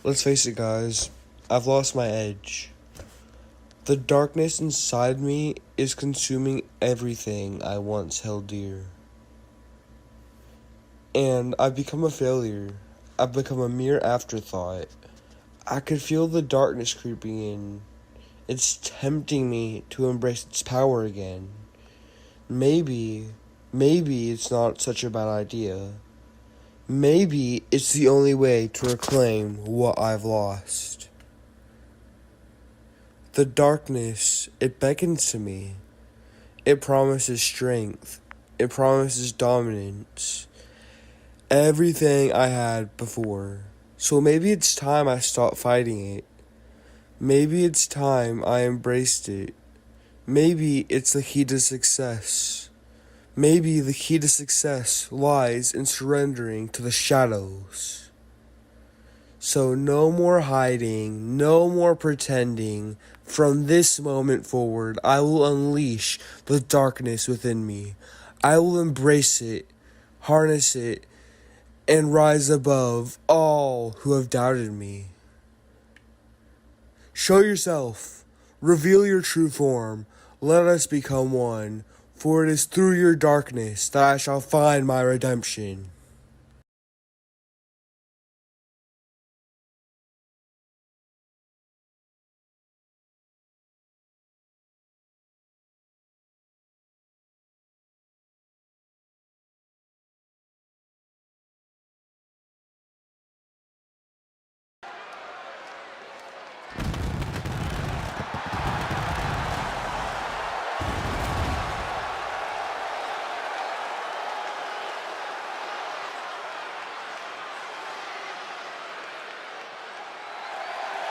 Let's face it, guys. I've lost my edge. The darkness inside me is consuming everything I once held dear. And I've become a failure. I've become a mere afterthought. I could feel the darkness creeping in. It's tempting me to embrace its power again. Maybe it's not such a bad idea. Maybe it's the only way to reclaim what I've lost. The darkness, it beckons to me. It promises strength. It promises dominance. Everything I had before. So maybe it's time I stopped fighting it. Maybe it's time I embraced it. Maybe it's the key to success. Maybe the key to success lies in surrendering to the shadows. So no more hiding, no more pretending. From this moment forward, I will unleash the darkness within me. I will embrace it, harness it, and rise above all who have doubted me. Show yourself, reveal your true form, let us become one, for it is through your darkness that I shall find my redemption.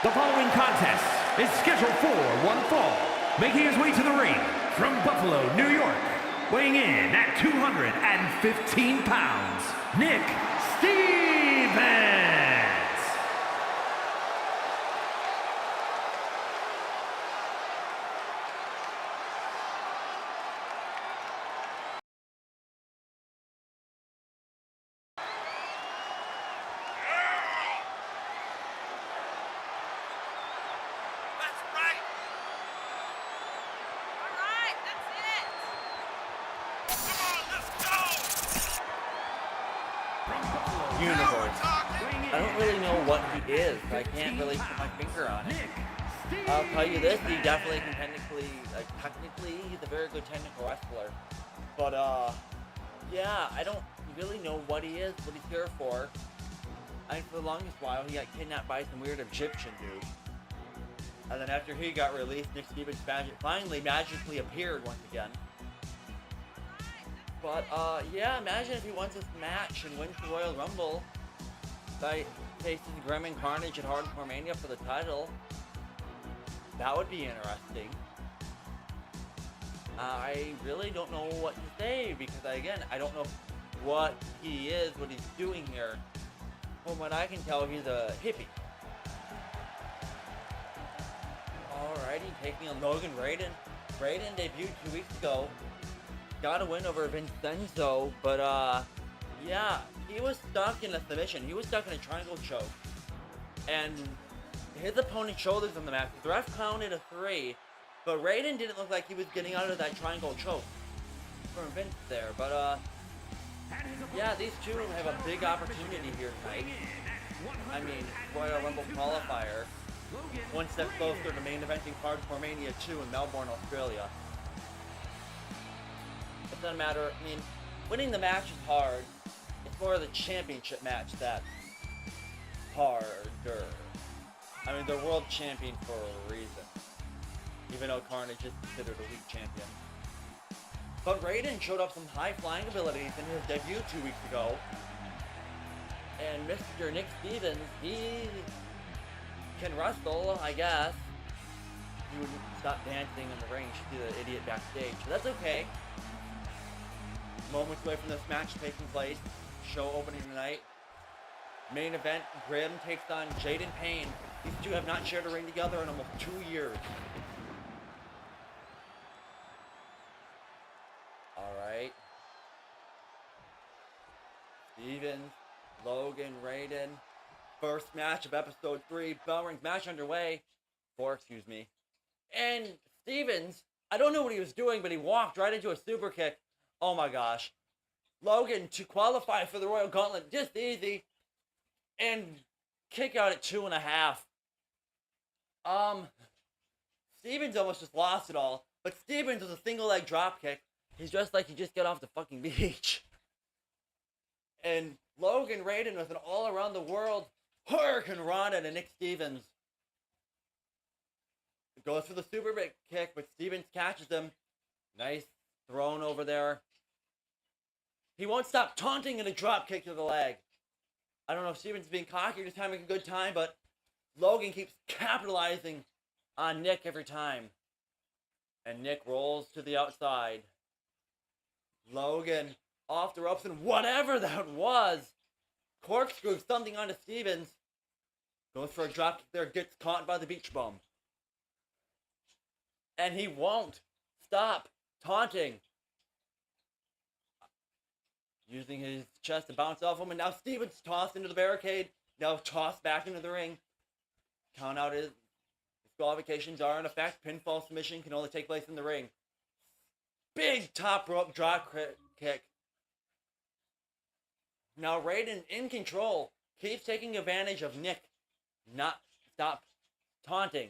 The following contest is scheduled for one fall, making his way to the ring from Buffalo, New York, weighing in at 215 pounds, Nick Stevens. Universe. I don't really know what he is. I can't really put my finger on it. I'll tell you this, he definitely can technically, he's a very good technical wrestler. But, yeah, I don't really know what he is, what he's here for. And for the longest while, he got kidnapped by some weird Egyptian dude. And then after he got released, Nick Stevens finally magically appeared once again. But, yeah, imagine if he wins this match and wins the Royal Rumble by facing Grim and Carnage at Hardcore Mania for the title. That would be interesting. I really don't know what to say because, again, I don't know what he is, what he's doing here. From what I can tell, he's a hippie. Alrighty, taking on Logen Raiden. Raiden debuted 2 weeks ago. Got a win over Vincenzo, but yeah, he was stuck in a submission. He was stuck in a triangle choke. And his opponent's shoulders on the mat. The ref counted a 3, but Raiden didn't look like he was getting out of that triangle choke from Vince there. But yeah, these two have a big opportunity here tonight. I mean, Royal Rumble qualifier. One step closer to main eventing Hardcore Mania 2 in Melbourne, Australia. It doesn't matter. I mean, winning the match is hard. It's more of the championship match that's harder. I mean, they're world champion for a reason. Even though Carnage is considered a weak champion. But Raiden showed up some high-flying abilities in his debut 2 weeks ago. And Mr. Nick Stevens, he can wrestle, I guess. He would stop dancing in the ring. You should do the idiot backstage. So that's okay. Moments away from this match taking place. Show opening tonight. Main event, Grim takes on Jaden Payne. These two have not shared a ring together in almost 2 years. Alright. Stevens, Logen, Raiden. First match of episode 3, Bell Rings match underway. 4, excuse me. And Stevens, I don't know what he was doing, but he walked right into a super kick. Oh my gosh. Logen to qualify for the Royal Gauntlet, just easy. And kick out at 2.5. Stevens almost just lost it all. But Stevens was a single leg drop kick. He's just like he just got off the fucking beach. And Logen Raiden with an all around the world Hurricane Rana to Nick Stevens. Goes for the super big kick, but Stevens catches him. Nice thrown over there. He won't stop taunting in a drop kick to the leg. I don't know if Stevens is being cocky or just having a good time, but Logen keeps capitalizing on Nick every time. And Nick rolls to the outside. Logen off the ropes, and whatever that was, corkscrews something onto Stevens. Goes for a drop kick there, gets caught by the beach bum. And he won't stop taunting. Using his chest to bounce off him, and now Stevens tossed into the barricade. Now tossed back into the ring. Count out his qualifications are in effect. Pinfall submission can only take place in the ring. Big top rope drop kick. Now Raiden in control. Keeps taking advantage of Nick. Not stop taunting.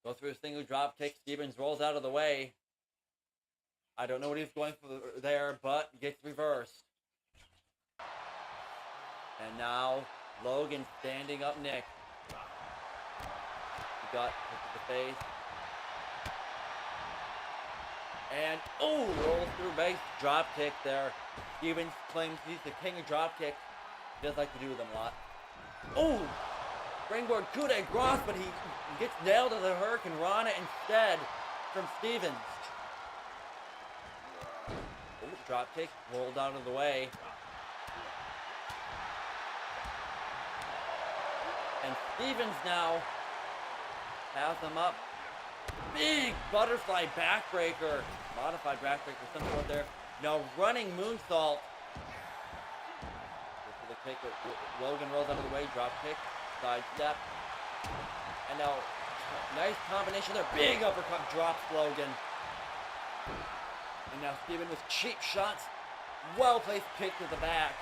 Goes through a single drop kick. Stevens rolls out of the way. I don't know what he's going for there, but gets reversed. And now Logen standing up Nick. He got hit to the face. And, rolls through base. Drop kick there. Stevens claims he's the king of drop kicks. He does like to do them a lot. Springboard coup de grace, but he gets nailed to the Hurricane Rana instead from Stevens. Drop kick, rolled out of the way. And Stevens now has him up. Big butterfly backbreaker. Modified backbreaker, some sort there. Now running moonsault. For the kick, Logen rolls out of the way. Drop kick, side step. And now, nice combination there. Big uppercut drops Logen. And now Steven with cheap shots. Well-placed kick to the back.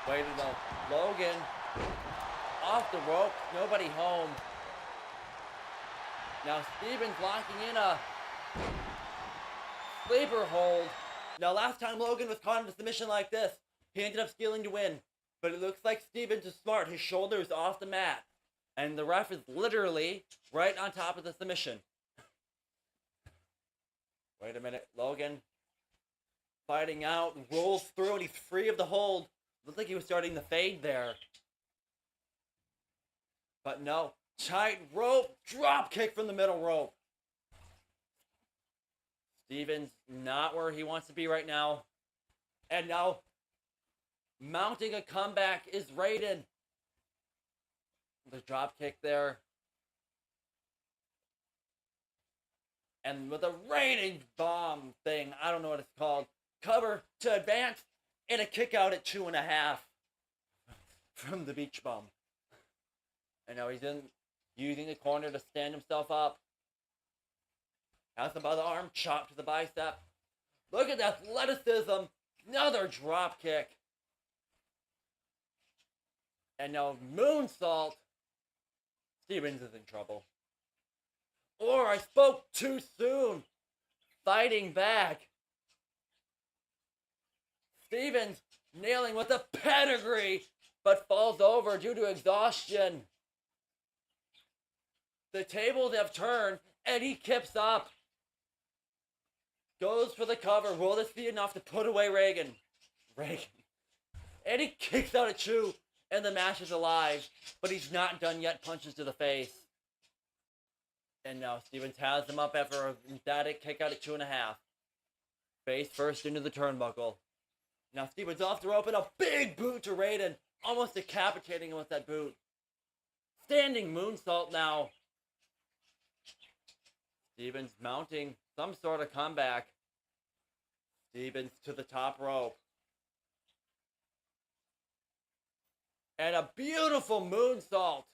Waited though. Logen off the rope. Nobody home. Now Steven's locking in a sleeper hold. Now last time Logen was caught in a submission like this, he ended up stealing to win. But it looks like Stevens is smart. His shoulder is off the mat. And the ref is literally right on top of the submission. Wait a minute. Logen fighting out, rolls through, and he's free of the hold. Looks like he was starting to fade there. But no. Tight rope, drop kick from the middle rope. Stevens not where he wants to be right now. And now, mounting a comeback is Raiden. The drop kick there. And with a Raiden bomb thing, I don't know what it's called. Cover to advance and a kick out at 2.5 from the beach bum. And now he's using the corner to stand himself up. Has him by the arm, chop to the bicep. Look at the athleticism. Another drop kick. And now moonsault. Stevens is in trouble. Or I spoke too soon. Fighting back. Stevens nailing with a pedigree, but falls over due to exhaustion. The tables have turned, and he kips up. Goes for the cover. Will this be enough to put away Raiden? And he kicks out at 2. And the match is alive, but he's not done yet. Punches to the face. And now Stevens has him up after a emphatic kick out at 2.5. Face first into the turnbuckle. Now Stevens off the rope and a big boot to Raiden, almost decapitating him with that boot. Standing moonsault now. Stevens mounting some sort of comeback. Stevens to the top rope. And a beautiful moonsault.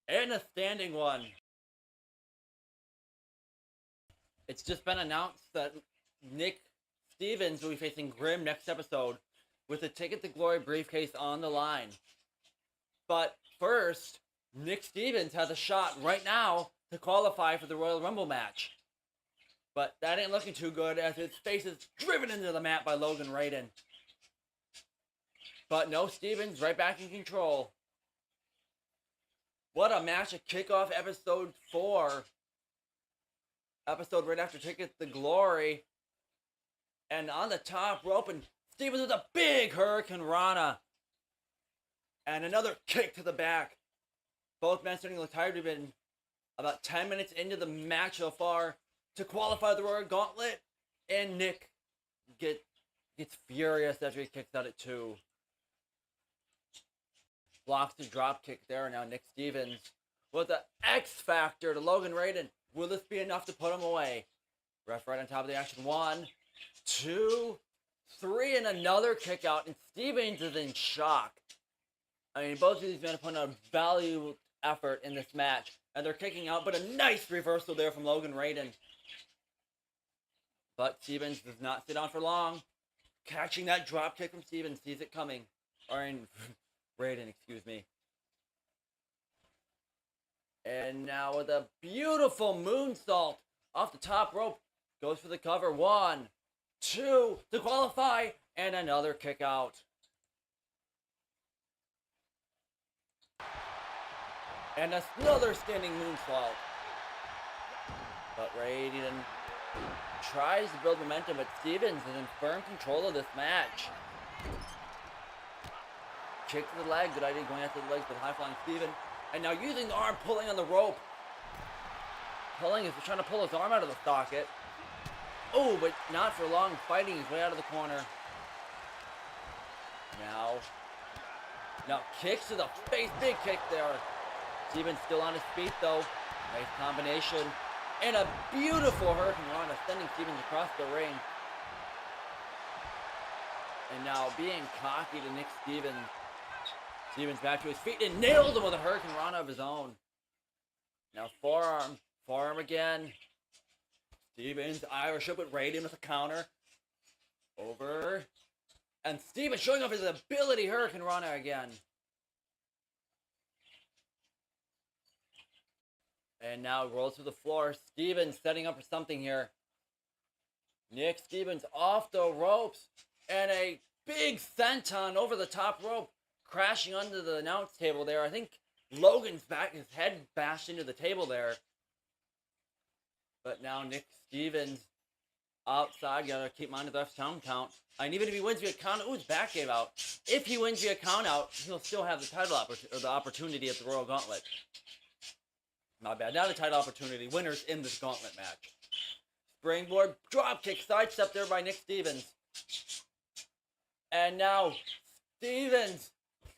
And a standing one. It's just been announced that Nick Stevens will be facing Grimm next episode with the Ticket to Glory briefcase on the line. But first, Nick Stevens has a shot right now to qualify for the Royal Rumble match. But that ain't looking too good as his face is driven into the mat by Logen Raiden. But no, Stevens right back in control. What a match at kickoff episode 4. Episode right after Ticket to Glory. And on the top rope, and Stevens with a big Hurricane Rana. And another kick to the back. Both men starting to look tired. We've been about 10 minutes into the match so far to qualify the Royal Gauntlet. And Nick gets furious after he kicks out at 2. Blocks the drop kick there. Now Nick Stevens with the X Factor to Logen Raiden. Will this be enough to put him away? Ref right on top of the action. 1, 2, 3, and another kick out. And Stevens is in shock. I mean, both of these men are putting a valuable effort in this match. And they're kicking out, but a nice reversal there from Logen Raiden. But Stevens does not sit down for long. Catching that drop kick from Stevens. Sees it coming. Raiden, excuse me. And now with a beautiful moonsault off the top rope. Goes for the cover. 1, 2 to qualify. And another kick out. And another standing moonsault. But Raiden tries to build momentum, but Stevens is in firm control of this match. Kick to the leg. Good idea going after the legs, but high-flying Steven. And now using the arm, pulling on the rope. Pulling as he's trying to pull his arm out of the socket. Oh, but not for long. Fighting his way out of the corner. Now kicks to the face. Big kick there. Steven's still on his feet, though. Nice combination. And a beautiful Hurricane Rana sending Stevens across the ring. And now being cocky to Nick Stevens. Stevens back to his feet and nailed him with a Hurricane Rana of his own. Now forearm again. Stevens Irish up with Raiden with a counter. Over. And Stevens showing off his ability, Hurricane Rana again. And now rolls to the floor. Stevens setting up for something here. Nick Stevens off the ropes. And a big senton over the top rope. Crashing under the announce table there. I think Logan's back, his head bashed into the table there. But now Nick Stevens outside. Gotta keep mind of the ref's count. And even if he wins via count, his back gave out. If he wins via count out, he'll still have the title or the opportunity at the Royal Gauntlet. Not bad. Now the title opportunity. Winners in this gauntlet match. Springboard dropkick sidestep there by Nick Stevens. And now Stevens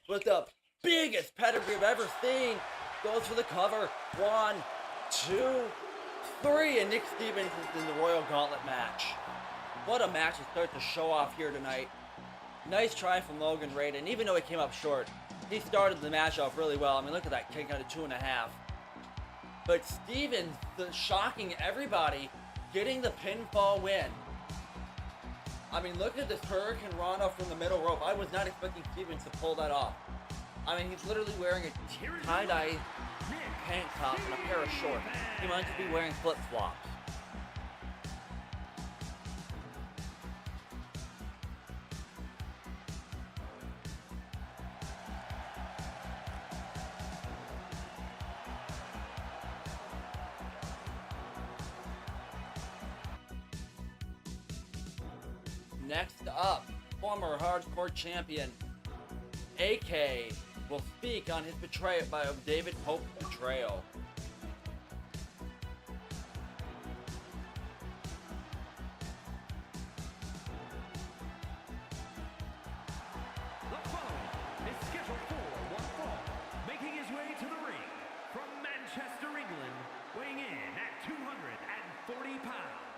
with the biggest pedigree I've ever seen. Goes for the cover. 1, 2, 3. And Nick Stevens is in the Royal Gauntlet match. What a match to start to show off here tonight. Nice try from Logen Raiden. Even though he came up short, he started the match off really well. I mean, look at that kick out of 2.5. But Stevens, shocking everybody, getting the pinfall win. I mean, look at this Hurricane Rana from the middle rope. I was not expecting Stevens to pull that off. I mean, he's literally wearing a tie-dye tank top and a pair of shorts. He might just be wearing flip-flops. Next up, former hardcore champion AK will speak on his betrayal by David Pope's betrayal. The following is scheduled for one fall, making his way to the ring from Manchester, England, weighing in at 240 pounds.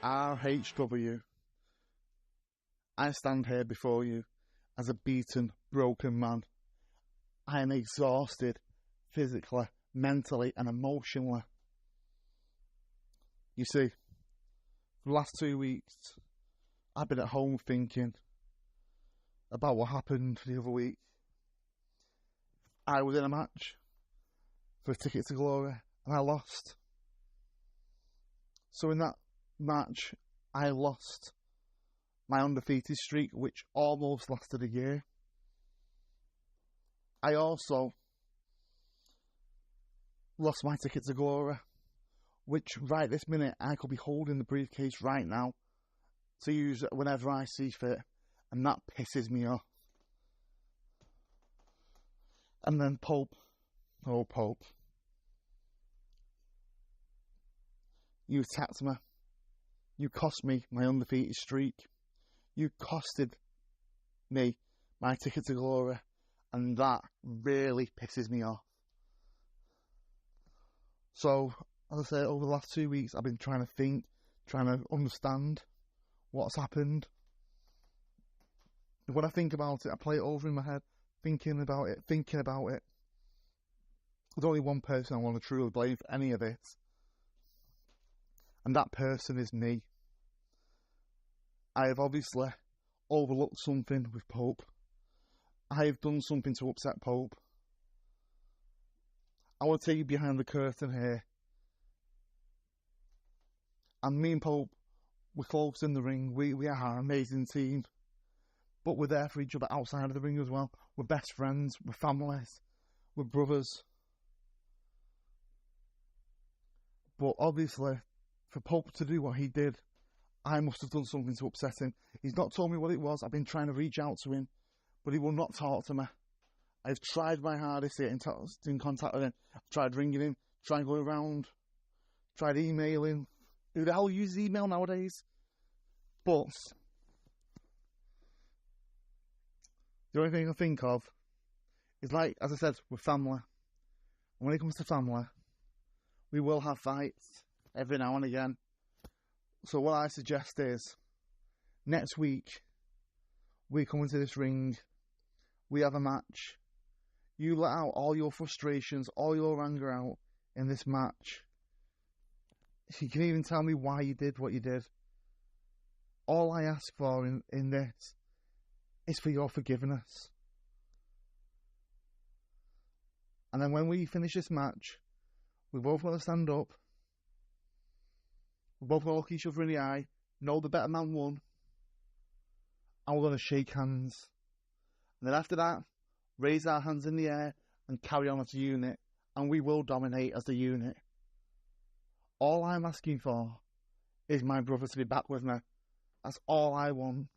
RHW, I stand here before you as a beaten, broken man. I am exhausted, physically, mentally and emotionally. You see, for the last 2 weeks, I've been at home thinking about what happened the other week. I was in a match for a ticket to glory and I lost. So in that match, I lost my undefeated streak, which almost lasted a year. I also lost my ticket to glory, which right this minute I could be holding the briefcase right now to use it whenever I see fit, and that pisses me off. And then Pope, oh Pope, you attacked me. You cost me my undefeated streak. You costed me my ticket to glory, and that really pisses me off. So, as I said, over the last 2 weeks, I've been trying to think, trying to understand what's happened. When I think about it, I play it over in my head, thinking about it. There's only one person I want to truly blame for any of this, and that person is me. I have obviously overlooked something with Pope. I have done something to upset Pope. I want to take you behind the curtain here. And me and Pope, we're close in the ring. We are an amazing team. But we're there for each other outside of the ring as well. We're best friends. We're families. We're brothers. But obviously, for Pope to do what he did, I must have done something to upset him. He's not told me what it was. I've been trying to reach out to him, but he will not talk to me. I've tried my hardest to get in contact with him. I've tried ringing him, tried going around, tried emailing. Who the hell uses email nowadays? But the only thing I think of is, like, as I said, we're family. And when it comes to family, we will have fights every now and again. So what I suggest is, next week, we come into this ring, we have a match. You let out all your frustrations, all your anger out in this match. You can even tell me why you did what you did. All I ask for in this is for your forgiveness. And then when we finish this match, we both got to stand up. We're both going to look each other in the eye, know the better man won, and we're going to shake hands. And then after that, raise our hands in the air and carry on as a unit, and we will dominate as a unit. All I'm asking for is my brother to be back with me. That's all I want.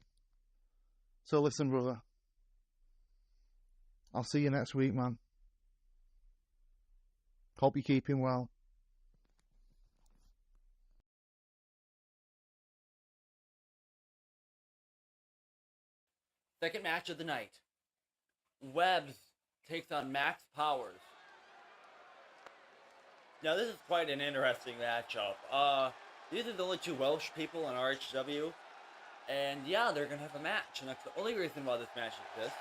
So listen, brother, I'll see you next week, man. Hope you're keeping well. Second match of the night. Webz takes on Max Powers. Now this is quite an interesting matchup. These are the only two Welsh people in RHW. And yeah, they're going to have a match. And that's the only reason why this match exists.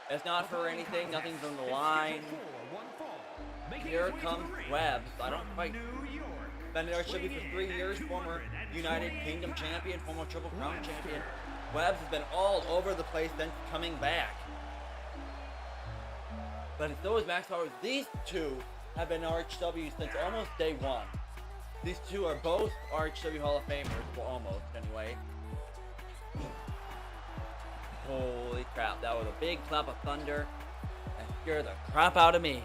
It's not for anything, nothing's on the line. Here comes Webz. I don't quite... Been in RHW for 3 years, former United Kingdom champion, former Triple Crown champion. Webz has been all over the place since coming back. But so is Max Powers. These two have been RHW since almost day one. These two are both RHW Hall of Famers. Well, almost, anyway. Holy crap, that was a big clap of thunder. And scared the crap out of me.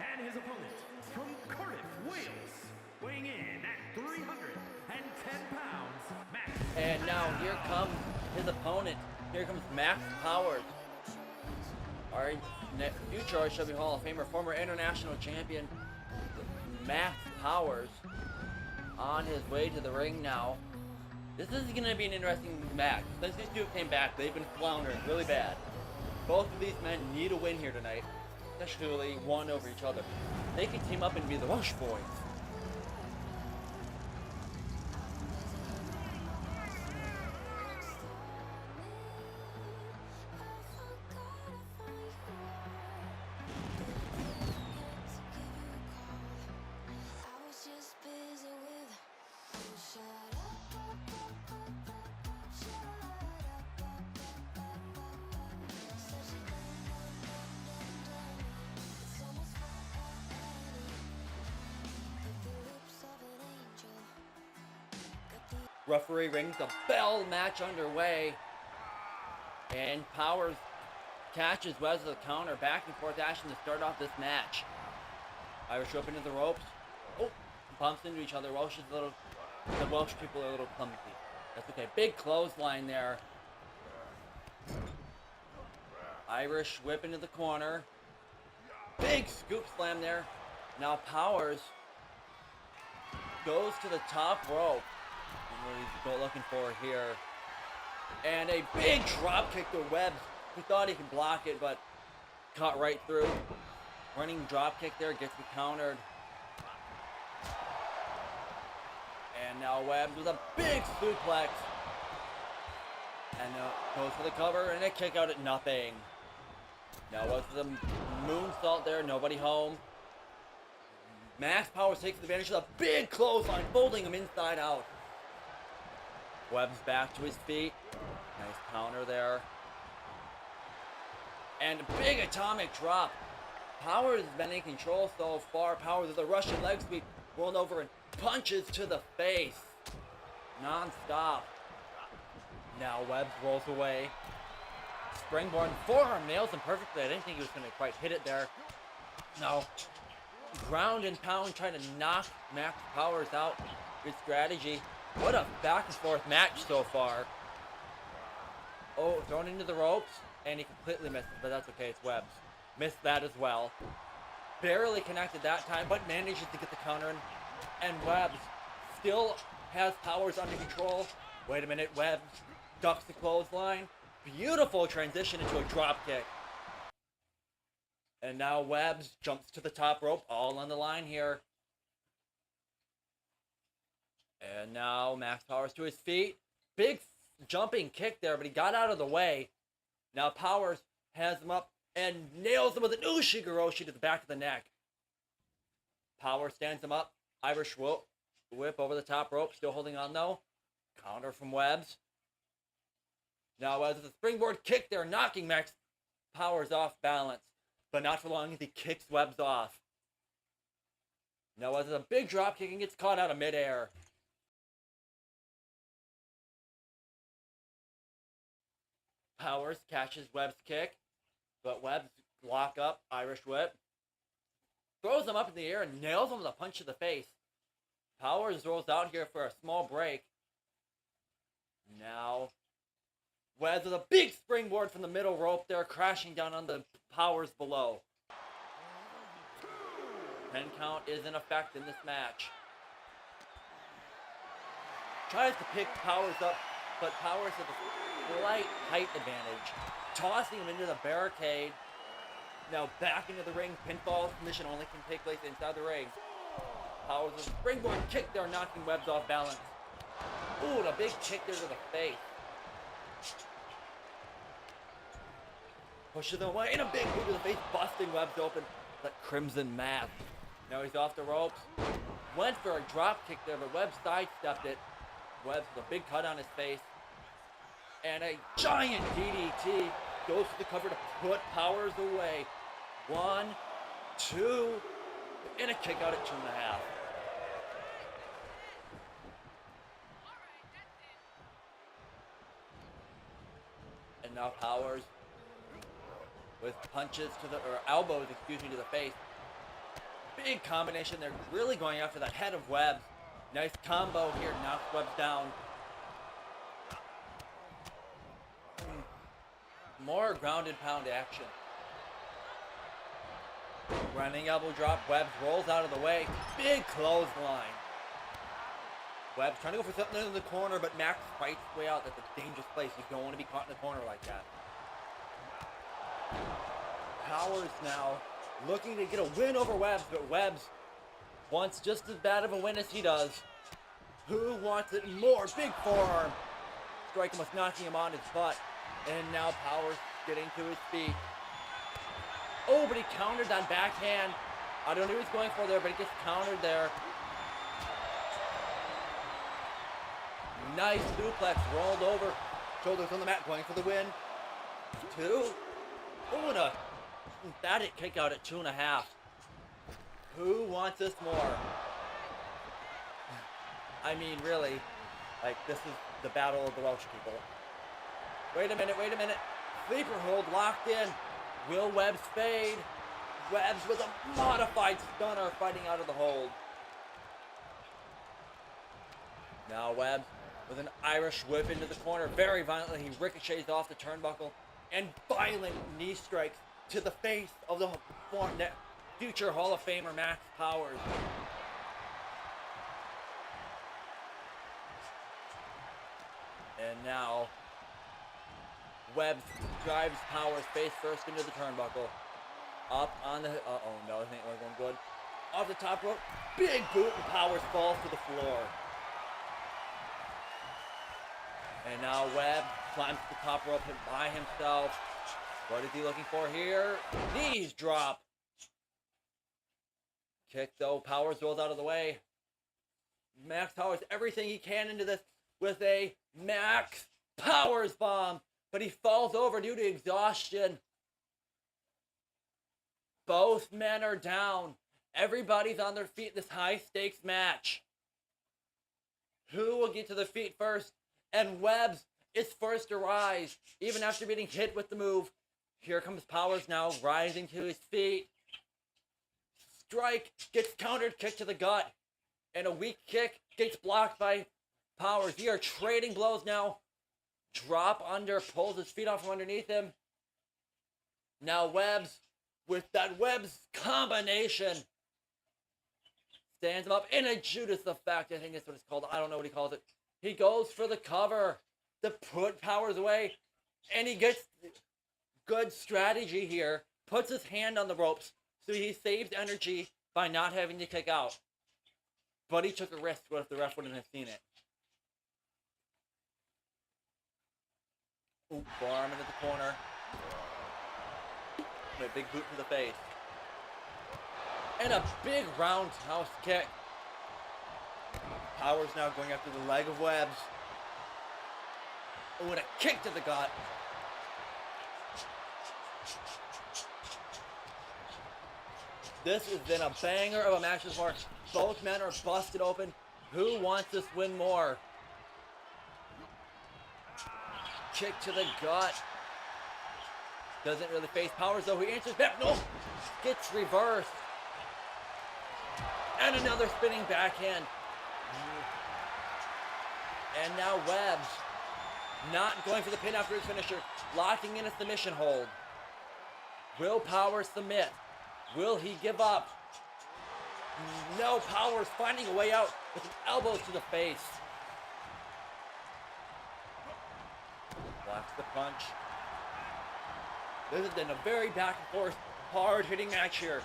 And his opponent from Cardiff, Wales, weighing in at 310 pounds, Max. And now here comes his opponent. Here comes Max Powers. Our future RSW Hall of Famer, former international champion, Max Powers, on his way to the ring now. This is going to be an interesting match. Since these two came back, they've been floundering really bad. Both of these men need a win here tonight, especially one over each other. They can team up and be the Rush Boys. Referee rings the bell, match underway. And Powers catches Webz with a counter, back and forth action to start off this match. Irish whip into the ropes. Oh, bumps into each other. The Welsh people are a little clumsy. That's okay. Big clothesline there. Irish whip into the corner. Big scoop slam there. Now Powers goes to the top rope. What he's looking for here. And a big drop kick to Webz, who thought he could block it, but caught right through. Running drop kick there, gets it countered. And now Webz with a big suplex. And goes for the cover and a kick out at nothing. Now Webz with a moonsault there, nobody home. Max Powers takes advantage of the big clothesline, folding him inside out. Webz back to his feet. Nice counter there. And a big atomic drop. Powers has been in control so far. Powers with a Russian leg sweep, rolled over and punches to the face. Non-stop. Now Webz rolls away. Springboard forearm nails him perfectly. I didn't think he was going to quite hit it there. No. Ground and pound trying to knock Max Powers out. Good strategy. What a back and forth match so far. Oh, thrown into the ropes, and he completely missed it, but that's okay, it's Webz. Missed that as well. Barely connected that time, but manages to get the counter in. And Webz still has Powers under control. Wait a minute, Webz ducks the clothesline. Beautiful transition into a drop kick. And now Webz jumps to the top rope, all on the line here. And now Max Powers to his feet. Big jumping kick there, but he got out of the way. Now Powers has him up and nails him with an Ushigoroshi to the back of the neck. Powers stands him up. Irish whip over the top rope. Still holding on though. Counter from Webz. Now Webz with a springboard kick there, knocking Max Powers off balance. But not for long as he kicks Webz off. Now Webz with a big drop kick and gets caught out of midair. Powers catches Webb's kick, but Webz lock up, Irish whip. Throws him up in the air and nails him with a punch to the face. Powers rolls out here for a small break. Now, Webz with a big springboard from the middle rope there, crashing down on the Powers below. 10 count is in effect in this match. Tries to pick Powers up, but Powers has a slight height advantage, tossing him into the barricade. Now back into the ring. Pinfall submission only can take place inside the ring. Powers with a springboard kick there, knocking Webz off balance. Ooh, and a big kick there to the face. Pushes him away, and a big boot to the face, busting Webz open. That crimson mask. Now he's off the ropes. Went for a drop kick there, but Webz sidestepped it. Webz with a big cut on his face. And a giant DDT goes to the cover to put Powers away. 1, 2, and a kick out at 2.5. And now Powers with punches to the, or elbows, excuse me, to the face. big combination. They're really going after that head of Webz. Nice combo here, knocks Webz down. More grounded pound action. Running elbow drop, Webz rolls out of the way. Big clothesline. Webz trying to go for something in the corner, but Max fights his way out. That's a dangerous place. You don't want to be caught in the corner like that. Powers now looking to get a win over Webz, but Webz wants just as bad of a win as he does. Who wants it more? Big forearm. Striking was knocking him on his butt. And now Powers getting to his feet. Oh, but he countered that backhand. I don't know what he's going for there, but he gets countered there. Nice suplex, rolled over. Shoulders on the mat, going for the win. 2. Oh, and a emphatic kick out at 2.5. Who wants this more? I mean, really, like, this is the battle of the Welsh people. Wait a minute, wait a minute. Sleeper hold locked in. Will Webz fade? Webz with a modified stunner fighting out of the hold. Now Webz with an Irish whip into the corner. Very violently, he ricochets off the turnbuckle. And violent knee strikes to the face of the future Hall of Famer Max Powers. And now Webz drives Powers face first into the turnbuckle. Up on the... Uh-oh, no, I think we're going good. Off the top rope, big boot, and Powers falls to the floor. And now Webz climbs the top rope by himself. What is he looking for here? Knees drop. Kick, though. Powers rolls out of the way. Max Powers everything he can into this with a Max Powers bomb. But he falls over due to exhaustion. Both men are down. Everybody's on their feet in this high-stakes match. Who will get to the feet first? And Webz is first to rise, even after being hit with the move. Here comes Powers now, rising to his feet. Strike, gets countered, kick to the gut. And a weak kick gets blocked by Powers. They are trading blows now. Drop under, pulls his feet off from underneath him. Now Webz, with that Webz combination, stands him up in a Judas Effect. I think that's what it's called. I don't know what he calls it. He goes for the cover to put Powers away, and he gets good strategy here. Puts his hand on the ropes, so he saves energy by not having to kick out. But he took a risk. What if the ref wouldn't have seen it? Ooh, forearm into the corner. And a big boot to the face. And a big roundhouse kick. Powers now going after the leg of Webz. Oh, and a kick to the gut. This has been a banger of a match this far. Both men are busted open. Who wants this win more? Kick to the gut. Doesn't really face Powers though. He answers back. No! Gets reversed. And another spinning backhand. And now Webz not going for the pin after his finisher. Locking in a submission hold. Will Powers submit? Will he give up? No, Powers finding a way out with elbows to the face. Blocks the punch. This has been a very back and forth, hard-hitting match here.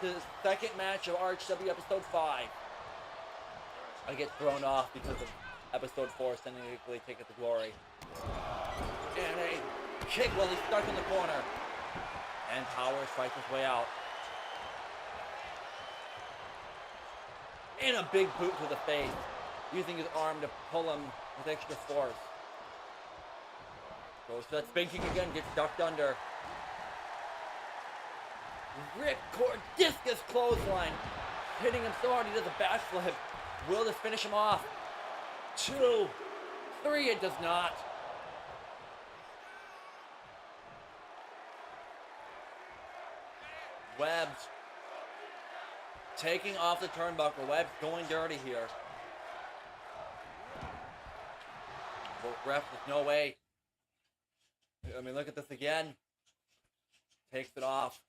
This is the second match of RHW Episode 5. I get thrown off because of Episode 4 sending a Ticket to Glory. And a kick while he's stuck in the corner. And Powers fights his way out. And a big boot to the face, using his arm to pull him with extra force. Goes to that spin kick again, gets ducked under. Ripcord discus clothesline, hitting him so hard he does a backflip. Will this finish him off? 2, 3, it does not. Webz taking off the turnbuckle. Webz going dirty here. But ref, there's no way. I mean, look at this again. Takes it off.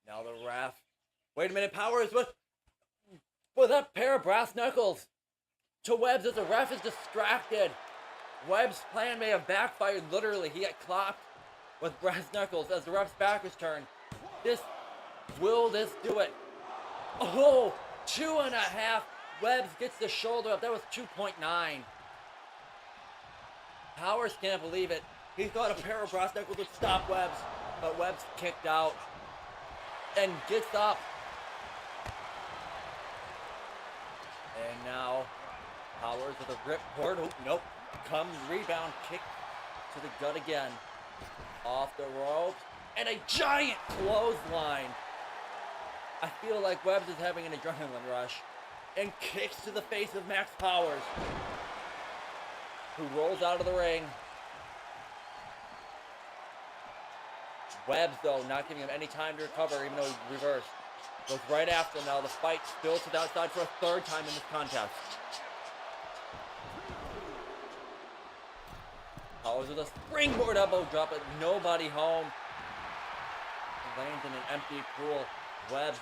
Now the ref. Wait a minute, Powers with that pair of brass knuckles to Webz as the ref is distracted. Webb's plan may have backfired literally. He got clocked with brass knuckles as the ref's back was turned. Will this do it? Oh, 2.5. Webb's gets the shoulder up. That was 2.9. Powers can't believe it. He thought a pair of brass knuckles would stop Webb's, but Webb's kicked out and gets up. And now Powers with a ripcord. Oh, nope. Comes rebound, kick to the gut again. Off the ropes. And a giant clothesline. I feel like Webz is having an adrenaline rush. And kicks to the face of Max Powers, who rolls out of the ring. Webz, though, not giving him any time to recover, even though he reversed. Goes right after him now. The fight spills to the outside for a third time in this contest. Powers with a springboard elbow drop, but nobody home. Lands in an empty pool. Webz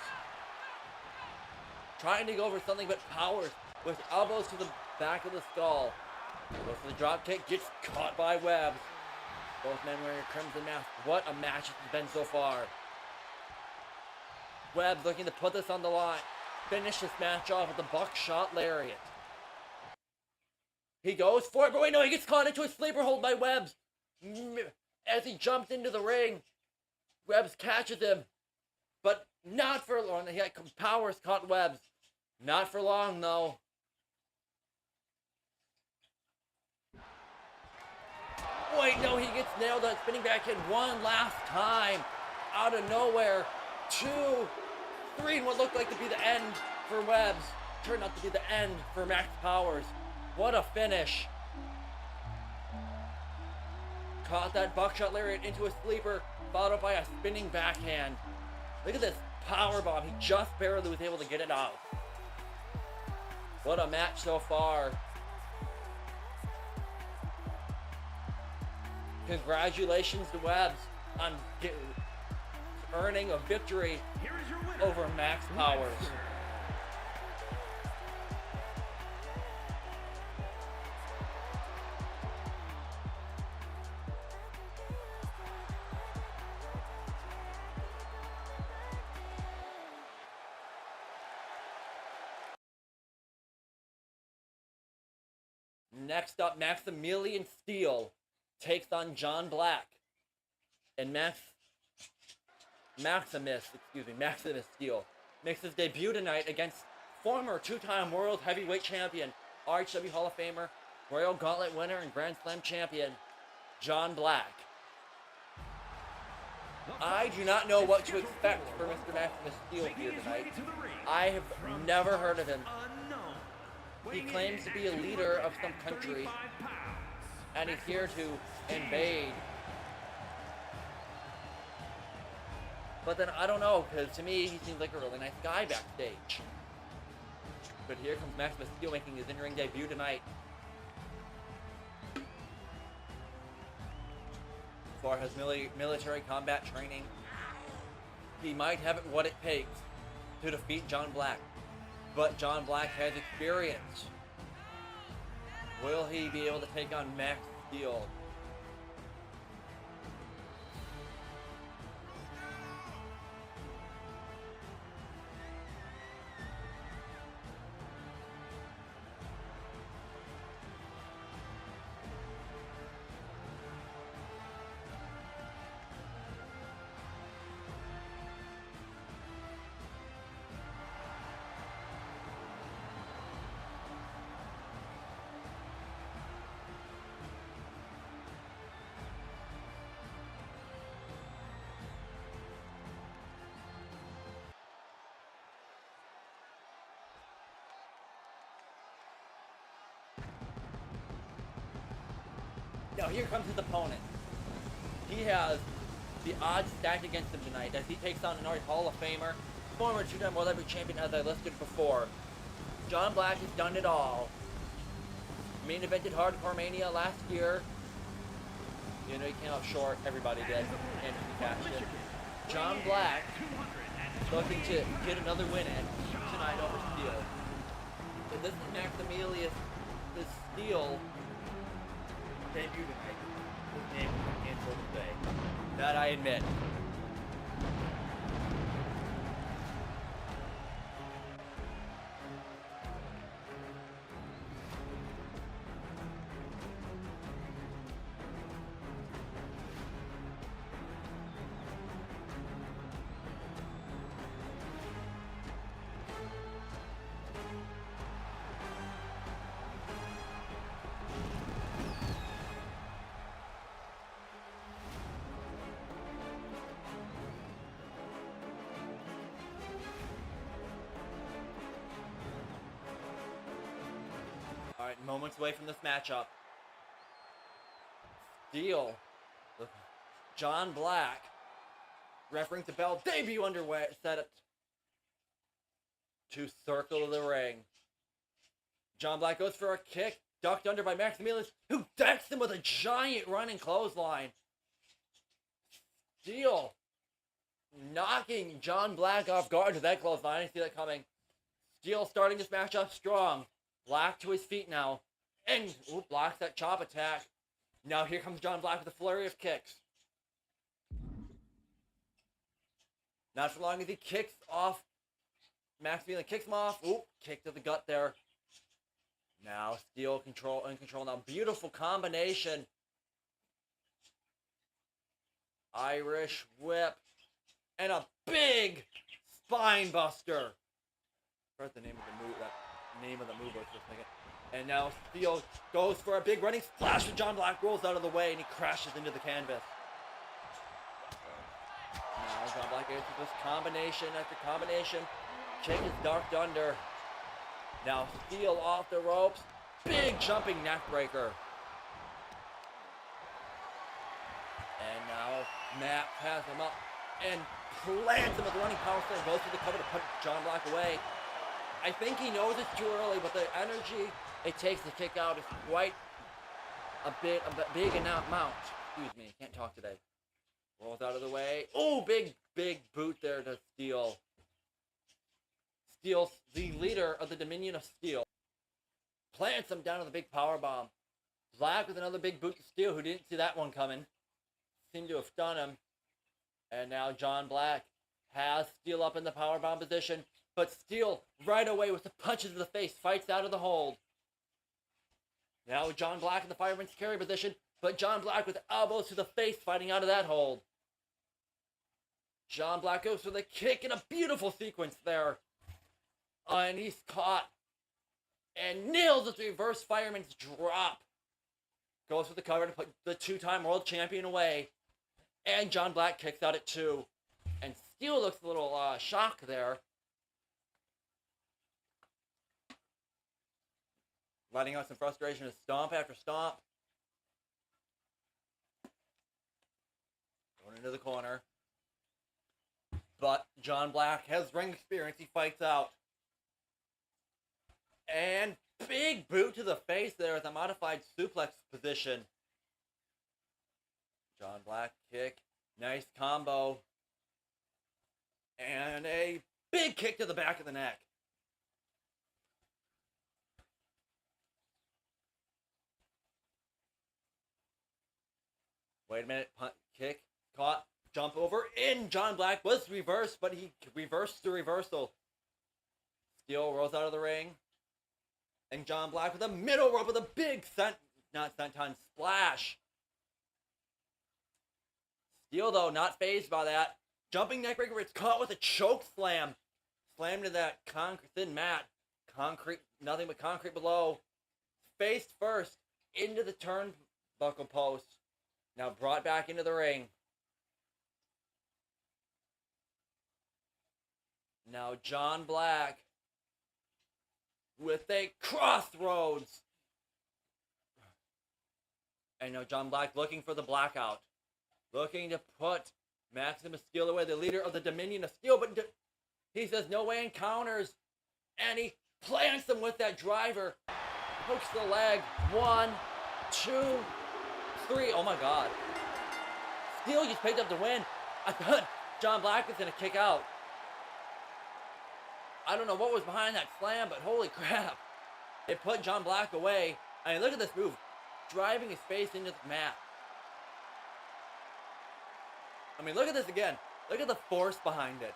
trying to go for something, but Powers with elbows to the back of the skull. Goes for the drop kick, gets caught by Webz. Both men wearing a crimson mask. What a match it's been so far. Webz looking to put this on the line. Finish this match off with the buckshot lariat. He goes for it, but wait, no, he gets caught into a sleeper hold by Webz. As he jumps into the ring, Webz catches him, but not for long. He had Powers caught Webz. Not for long, though. Wait, no, he gets nailed on spinning back in one last time. Out of nowhere. 2, 3, and what looked like to be the end for Webz turned out to be the end for Max Powers. What a finish. Caught that buckshot lariat into a sleeper, followed up by a spinning backhand. Look at this powerbomb. He just barely was able to get it out. What a match so far. Congratulations to Webz on earning a victory over Max Powers. Next up, Maximilian Steele takes on John Black. And Maxamus Steele makes his debut tonight against former two-time World Heavyweight Champion, RHW Hall of Famer, Royal Gauntlet winner, and Grand Slam champion, John Black. I do not know what to expect for Mr. Maximus Steele here tonight. I have never heard of him. He claims to be a leader of some country, and he's here to invade. But then I don't know, because to me he seems like a really nice guy backstage. But here comes Maximus Steele making his in-ring debut tonight. As far as military combat training, he might have what it takes to defeat John Black. But John Black has experience. Will he be able to take on Max Steele? Now here comes his opponent. He has the odds stacked against him tonight as he takes on an Hall of Famer, former two-time World Heavyweight Champion as I listed before. John Black has done it all. Main evented Hardcore Mania last year. You know, he came up short. Everybody did. And he cashed it. John Black looking to get another win in tonight over Steele. And this is Maximilius the Steele debut tonight. His name is canceled today. That I admit. Alright, moments away from this matchup. Steele, John Black, referring to bell, debut underway, set it to circle the ring. John Black goes for a kick, ducked under by Maximilius, who decks him with a giant running clothesline. Steele knocking John Black off guard with that clothesline. I didn't see that coming. Steele starting this match up strong. Black to his feet now. And blocks that chop attack. Now here comes John Black with a flurry of kicks. Not for long as he kicks off. Maximilian kicks him off. Oop, kick to the gut there. Now Steele in control now. Beautiful combination. Irish whip. And a big spine buster. I forgot the name of the move. Name of the move was just a second. And now Steele goes for a big running splash, and John Black rolls out of the way and he crashes into the canvas. Now John Black gets this combination after combination. Kick is ducked under. Now Steele off the ropes. Big jumping neck breaker. And now Matt has him up and plants him with a running power slam. Goes for the cover to put John Black away. I think he knows it's too early, but the energy it takes to kick out is quite a big amount. Excuse me, can't talk today. Rolls out of the way. Oh, big boot there to Steele. Steele, the leader of the Dominion of Steel, plants him down with a big power bomb. Black with another big boot to Steele, who didn't see that one coming. Seemed to have stunned him. And now John Black has Steele up in the power bomb position. But Steele, right away with the punches to the face, fights out of the hold. Now John Black in the fireman's carry position, but John Black with elbows to the face, fighting out of that hold. John Black goes for the kick in a beautiful sequence there. And he's caught. And nails the reverse fireman's drop. Goes for the cover to put the two-time world champion away. And John Black kicks out at 2. And Steele looks a little shocked there. Letting out some frustration as stomp after stomp. Going into the corner. But John Black has ring experience. He fights out. And big boot to the face there with a modified suplex position. John Black kick. Nice combo. And a big kick to the back of the neck. Wait a minute, punt, kick, caught, jump over, in. John Black was reversed, but he reversed the reversal. Steele rolls out of the ring. And John Black with a middle rope with a big senton splash. Steele, though, not fazed by that. Jumping neckbreaker, it's caught with a choke slam. Slammed to that thin mat. Concrete, nothing but concrete below. Face first into the turnbuckle post. Now brought back into the ring. Now John Black with a crossroads. And now John Black looking for the blackout. Looking to put Maximus Steele away, the leader of the Dominion of Steel, but he says no way, and counters. And he plants him with that driver. Hooks the leg. 1, 2, 3. Oh my God. Steele just picked up the win. I thought John Black was going to kick out. I don't know what was behind that slam, but holy crap. It put John Black away. I mean, look at this move. Driving his face into the mat. I mean, look at this again. Look at the force behind it.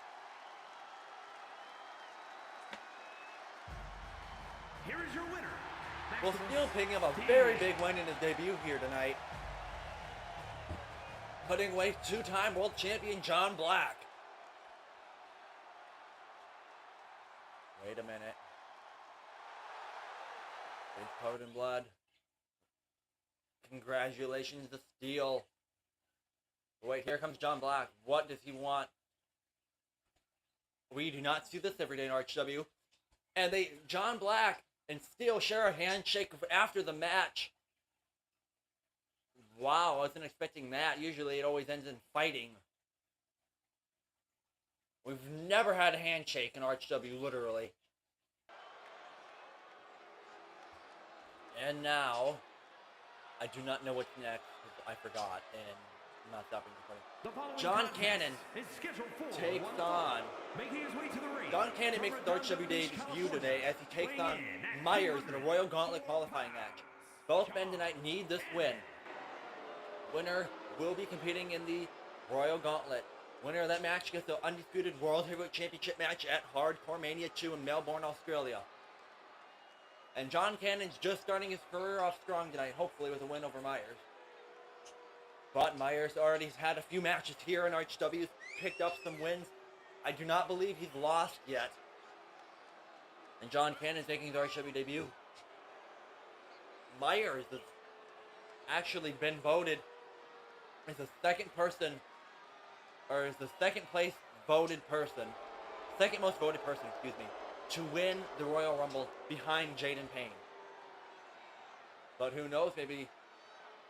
Here is your winner. Well, Steele picking up a very big win in his debut here tonight. Putting away two-time world champion John Black. Wait a minute. He's covered in blood. Congratulations to Steele. Wait, here comes John Black. What does he want? We do not see this every day in RHW. And John Black and Steele share a handshake after the match. Wow, I wasn't expecting that. Usually it always ends in fighting. We've never had a handshake in RHW, literally. And now, I do not know what's next, because I forgot, and I'm not stopping recording. John Cannon takes on... John Cannon makes his RHW debut today as he takes on Myers in a Royal Gauntlet qualifying match. Both men tonight need this win. Winner will be competing in the Royal Gauntlet. Winner of that match gets the undisputed World Heavyweight Championship match at Hardcore Mania 2 in Melbourne, Australia. And John Cannon's just starting his career off strong tonight, hopefully with a win over Myers. But Myers already has had a few matches here in RHW, picked up some wins. I do not believe he's lost yet. And John Cannon's making his RHW debut. Myers has actually been voted as the second person, or as the second place voted person, second most voted person, excuse me, to win the Royal Rumble behind Jaden Payne. But who knows, maybe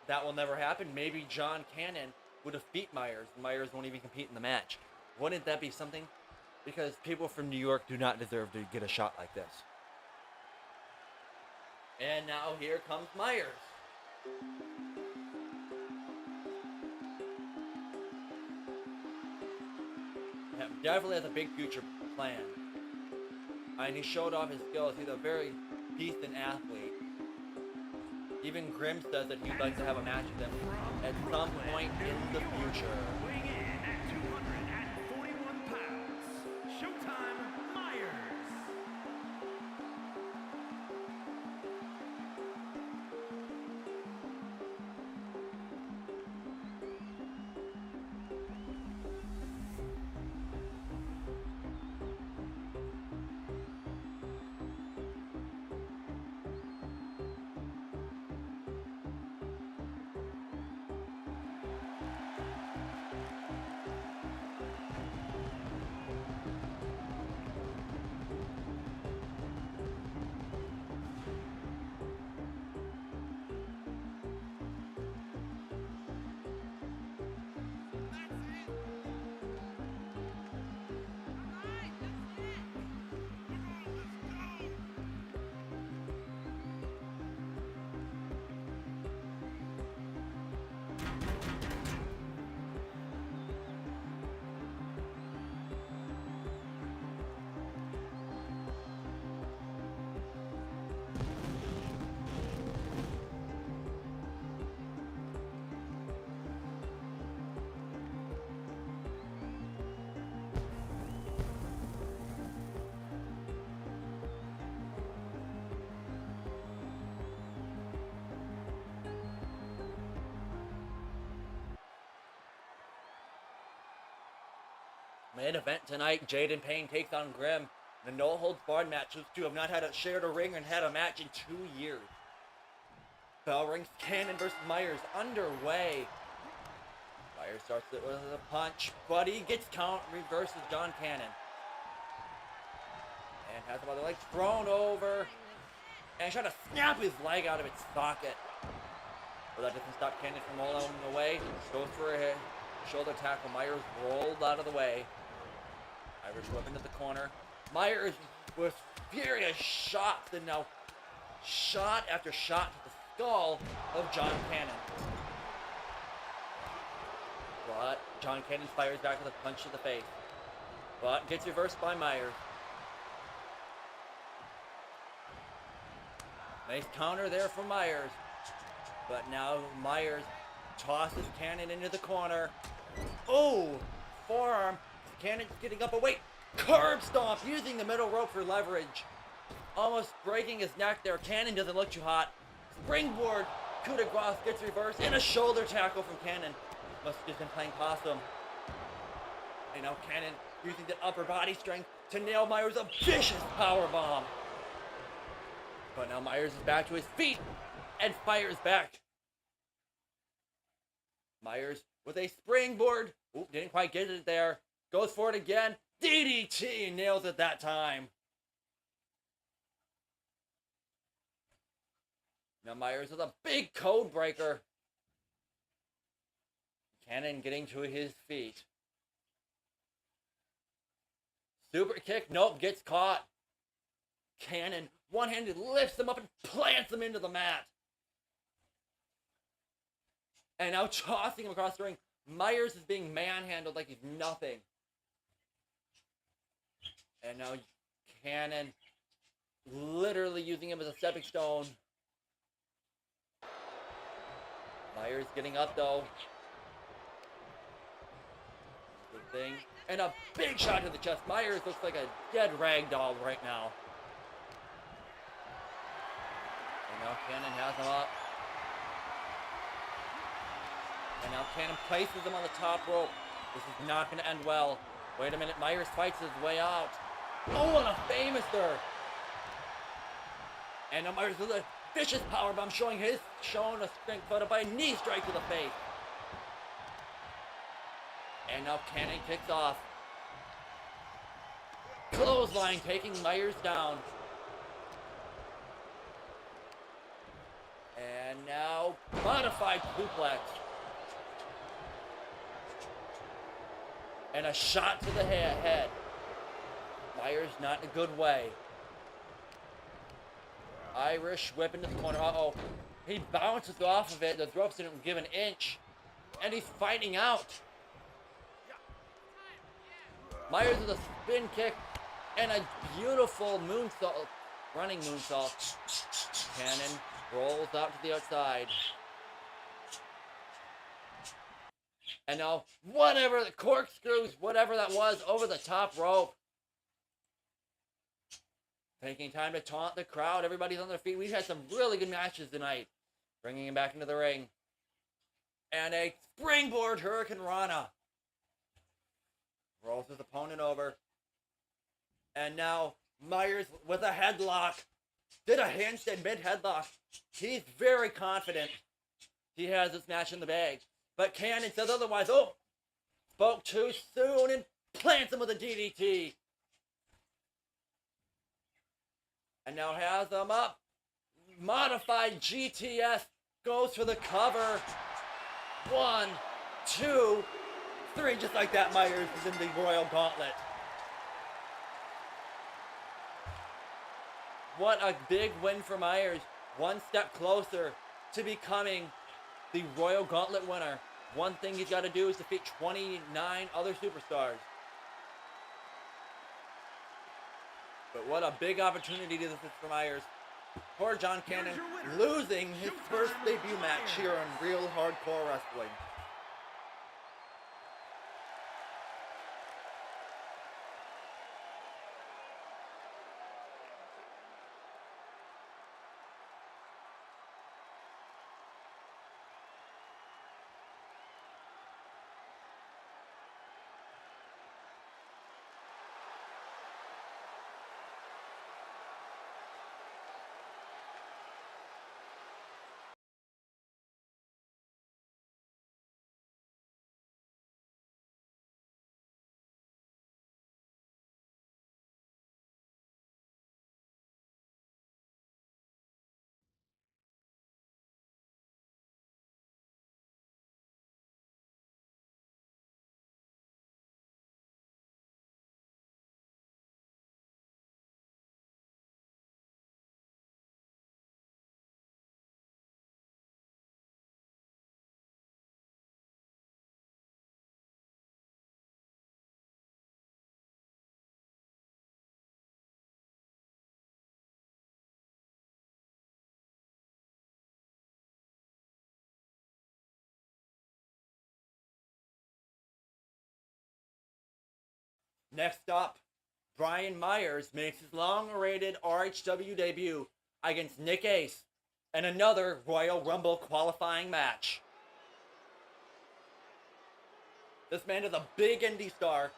that will never happen. Maybe John Cannon would defeat Myers, and Myers won't even compete in the match. Wouldn't that be something? Because people from New York do not deserve to get a shot like this. And now here comes Myers. Yeah, definitely has a big future plan. And he showed off his skills. He's a very decent athlete. Even Grimm says that he'd like to have a match with him at some point in the future. Weighing in at 241 pounds, Showtime Myers. Main event tonight, Jaden Payne takes on Grimm. The no-holds-barred match. Those two have not shared a ring and had a match in 2 years. Bell rings, Cannon versus Myers underway. Myers starts it with a punch, but he gets count, reverses John Cannon. And has him by the legs thrown over. And trying to snap his leg out of its socket. But that doesn't stop Cannon from rolling away. Goes for a Shoulder tackle. Myers rolled out of the way. Irish whip into the corner. Myers with furious shots, and now shot after shot to the skull of John Cannon. But John Cannon fires back with a punch to the face. But gets reversed by Myers. Nice counter there from Myers. But now Myers tosses Cannon into the corner. Oh! Forearm. Cannon's getting up. Oh, wait! Curb stomp using the middle rope for leverage. Almost breaking his neck there. Cannon doesn't look too hot. Springboard. Coup de grace gets reversed. And a shoulder tackle from Cannon. Must have just been playing possum. And now Cannon using the upper body strength to nail Myers a vicious power bomb. But now Myers is back to his feet and fires back. Myers with a springboard. Oop, didn't quite get it there. Goes for it again. DDT nails it that time. Now Myers with a big code breaker. Cannon getting to his feet. Super kick. Nope, gets caught. Cannon one-handed lifts him up and plants him into the mat. And now tossing him across the ring. Myers is being manhandled like he's nothing. And now Cannon literally using him as a stepping stone. Myers getting up though. Good thing. And a big shot to the chest. Myers looks like a dead rag doll right now. And now Cannon has him up. And now Cannon places him on the top rope. This is not going to end well. Wait a minute. Myers fights his way out. Oh, and a famouser. And now Myers with a vicious powerbomb showing a strength followed by a knee strike to the face. And now Cannon kicks off. Clothesline taking Myers down. And now modified suplex. And a shot to the head. Myers not in a good way. Irish whip into the corner. Uh-oh. He bounces off of it. The ropes didn't give an inch. And he's fighting out. Myers with a spin kick and a beautiful moonsault. Running moonsault. Cannon rolls out to the outside. And now, whatever the corkscrews, whatever that was, over the top rope. Taking time to taunt the crowd. Everybody's on their feet. We've had some really good matches tonight. Bringing him back into the ring. And a springboard Hurricane Rana. Rolls his opponent over. And now, Myers with a headlock. Did a handstand mid-headlock. He's very confident he has this match in the bag. But Cannon says otherwise. Oh! Spoke too soon and plants him with a DDT. And now has him up. Modified GTS goes for the cover. 1, 2, 3. Just like that, Myers is in the Royal Gauntlet. What a big win for Myers. One step closer to becoming the Royal Gauntlet winner. One thing he's got to do is defeat 29 other superstars. But what a big opportunity this is for Myers. Poor John Cannon losing his first debut match here on Real Hardcore Wrestling. Next up, Brian Myers makes his long-awaited RHW debut against Nick Ace in another Royal Rumble qualifying match. This man is a big indie star,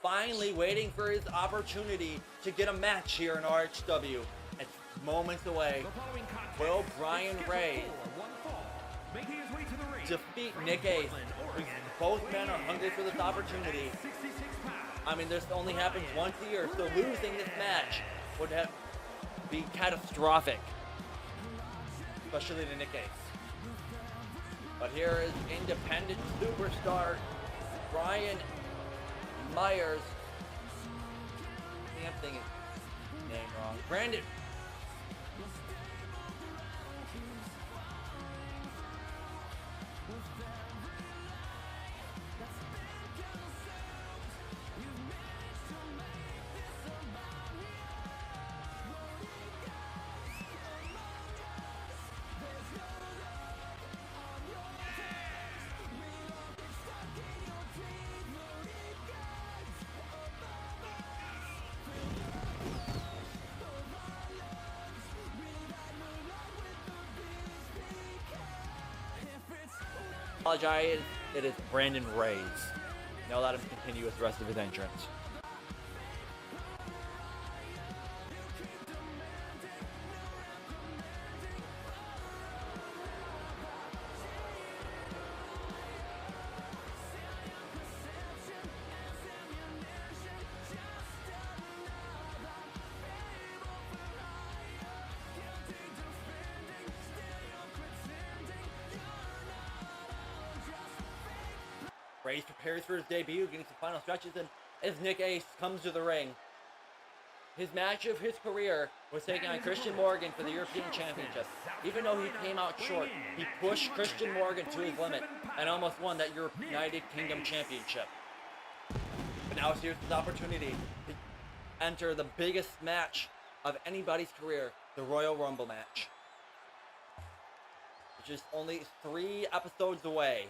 finally waiting for his opportunity to get a match here in RHW. It's moments away. Will Brian Ray defeat Nick Ace? Both men are hungry for this opportunity. I mean, this only happens once a year, so losing this match would be catastrophic, especially to Nick Ace. But here is independent superstar Brian Myers. I think I'm saying his name wrong. Brandon. Apologize, it is Brandon Ray's. Now let him continue with the rest of his entrance. Ray's prepares for his debut, getting some final stretches, and as Nick Ace comes to the ring, his match of his career was taking on Christian Morgan for the European Championship. Even though he came out short, he pushed Christian Morgan to his limit and almost won that United Kingdom Championship. But now here's his opportunity to enter the biggest match of anybody's career, the Royal Rumble match, which is only 3 episodes away.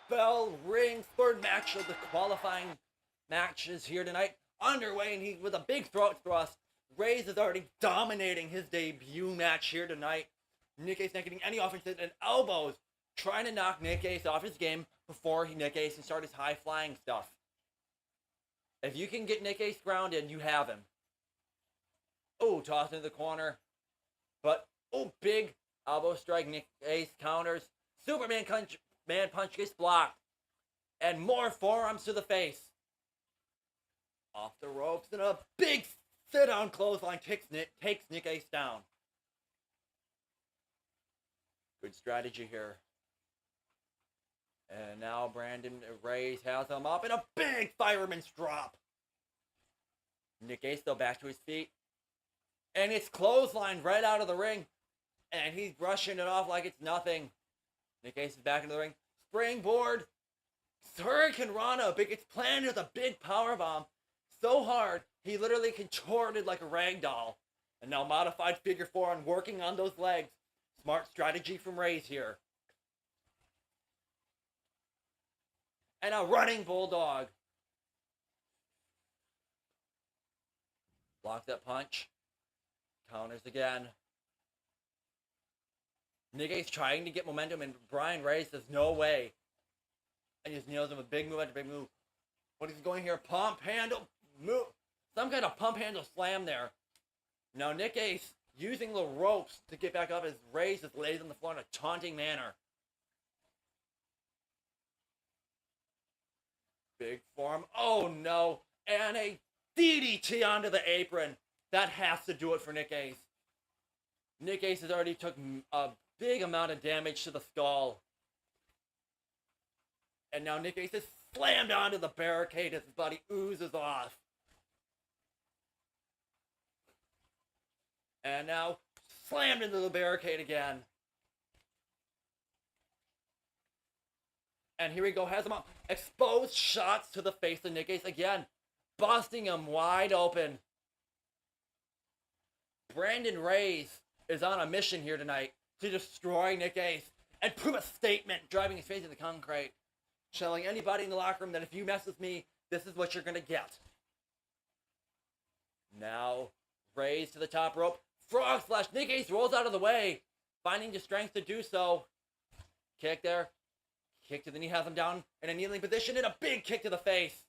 Bell rings, third match of the qualifying matches here tonight. Underway, and he with a big throat thrust. Reyes is already dominating his debut match here tonight. Nick Ace not getting any offenses and elbows, trying to knock Nick Ace off his game before Nick Ace can start his high flying stuff. If you can get Nick Ace grounded, you have him. Oh, toss into the corner. But, oh, big elbow strike. Nick Ace counters. Superman punch gets blocked. And more forearms to the face. Off the ropes and a big sit-down clothesline takes Nick Ace down. Good strategy here. And now Brandon Reyes has him up in a big fireman's drop. Nick Ace though back to his feet. And it's clothesline right out of the ring. And he's brushing it off like it's nothing. Nick Ace is back into the ring. Springboard. Hurricane Rana. It's planted with a big powerbomb. So hard, he literally contorted like a rag doll. And now modified figure 4 on working on those legs. Smart strategy from Reyes here. And a running bulldog. Blocks that punch. Counters again. Nick Ace trying to get momentum, and Brian Reyes says, no way. And just nails him a big move after big move. What is he going here? Pump handle move. Some kind of pump handle slam there. Now Nick Ace using the ropes to get back up as Reyes just lays on the floor in a taunting manner. Big form. Oh no. And a DDT onto the apron. That has to do it for Nick Ace. Nick Ace has already took a big amount of damage to the skull. And now Nick Ace is slammed onto the barricade as his body oozes off. And now slammed into the barricade again. And here we go, has him up. Exposed shots to the face of Nick Ace again, busting him wide open. Brandon Reyes is on a mission here tonight to destroy Nick Ace and prove a statement, driving his face into the concrete, telling anybody in the locker room that if you mess with me, this is what you're going to get. Now, Reyes to the top rope. Frog splash. Nick Ace rolls out of the way, finding the strength to do so. Kick there. Kick to the knee, has him down in a kneeling position, and a big kick to the face.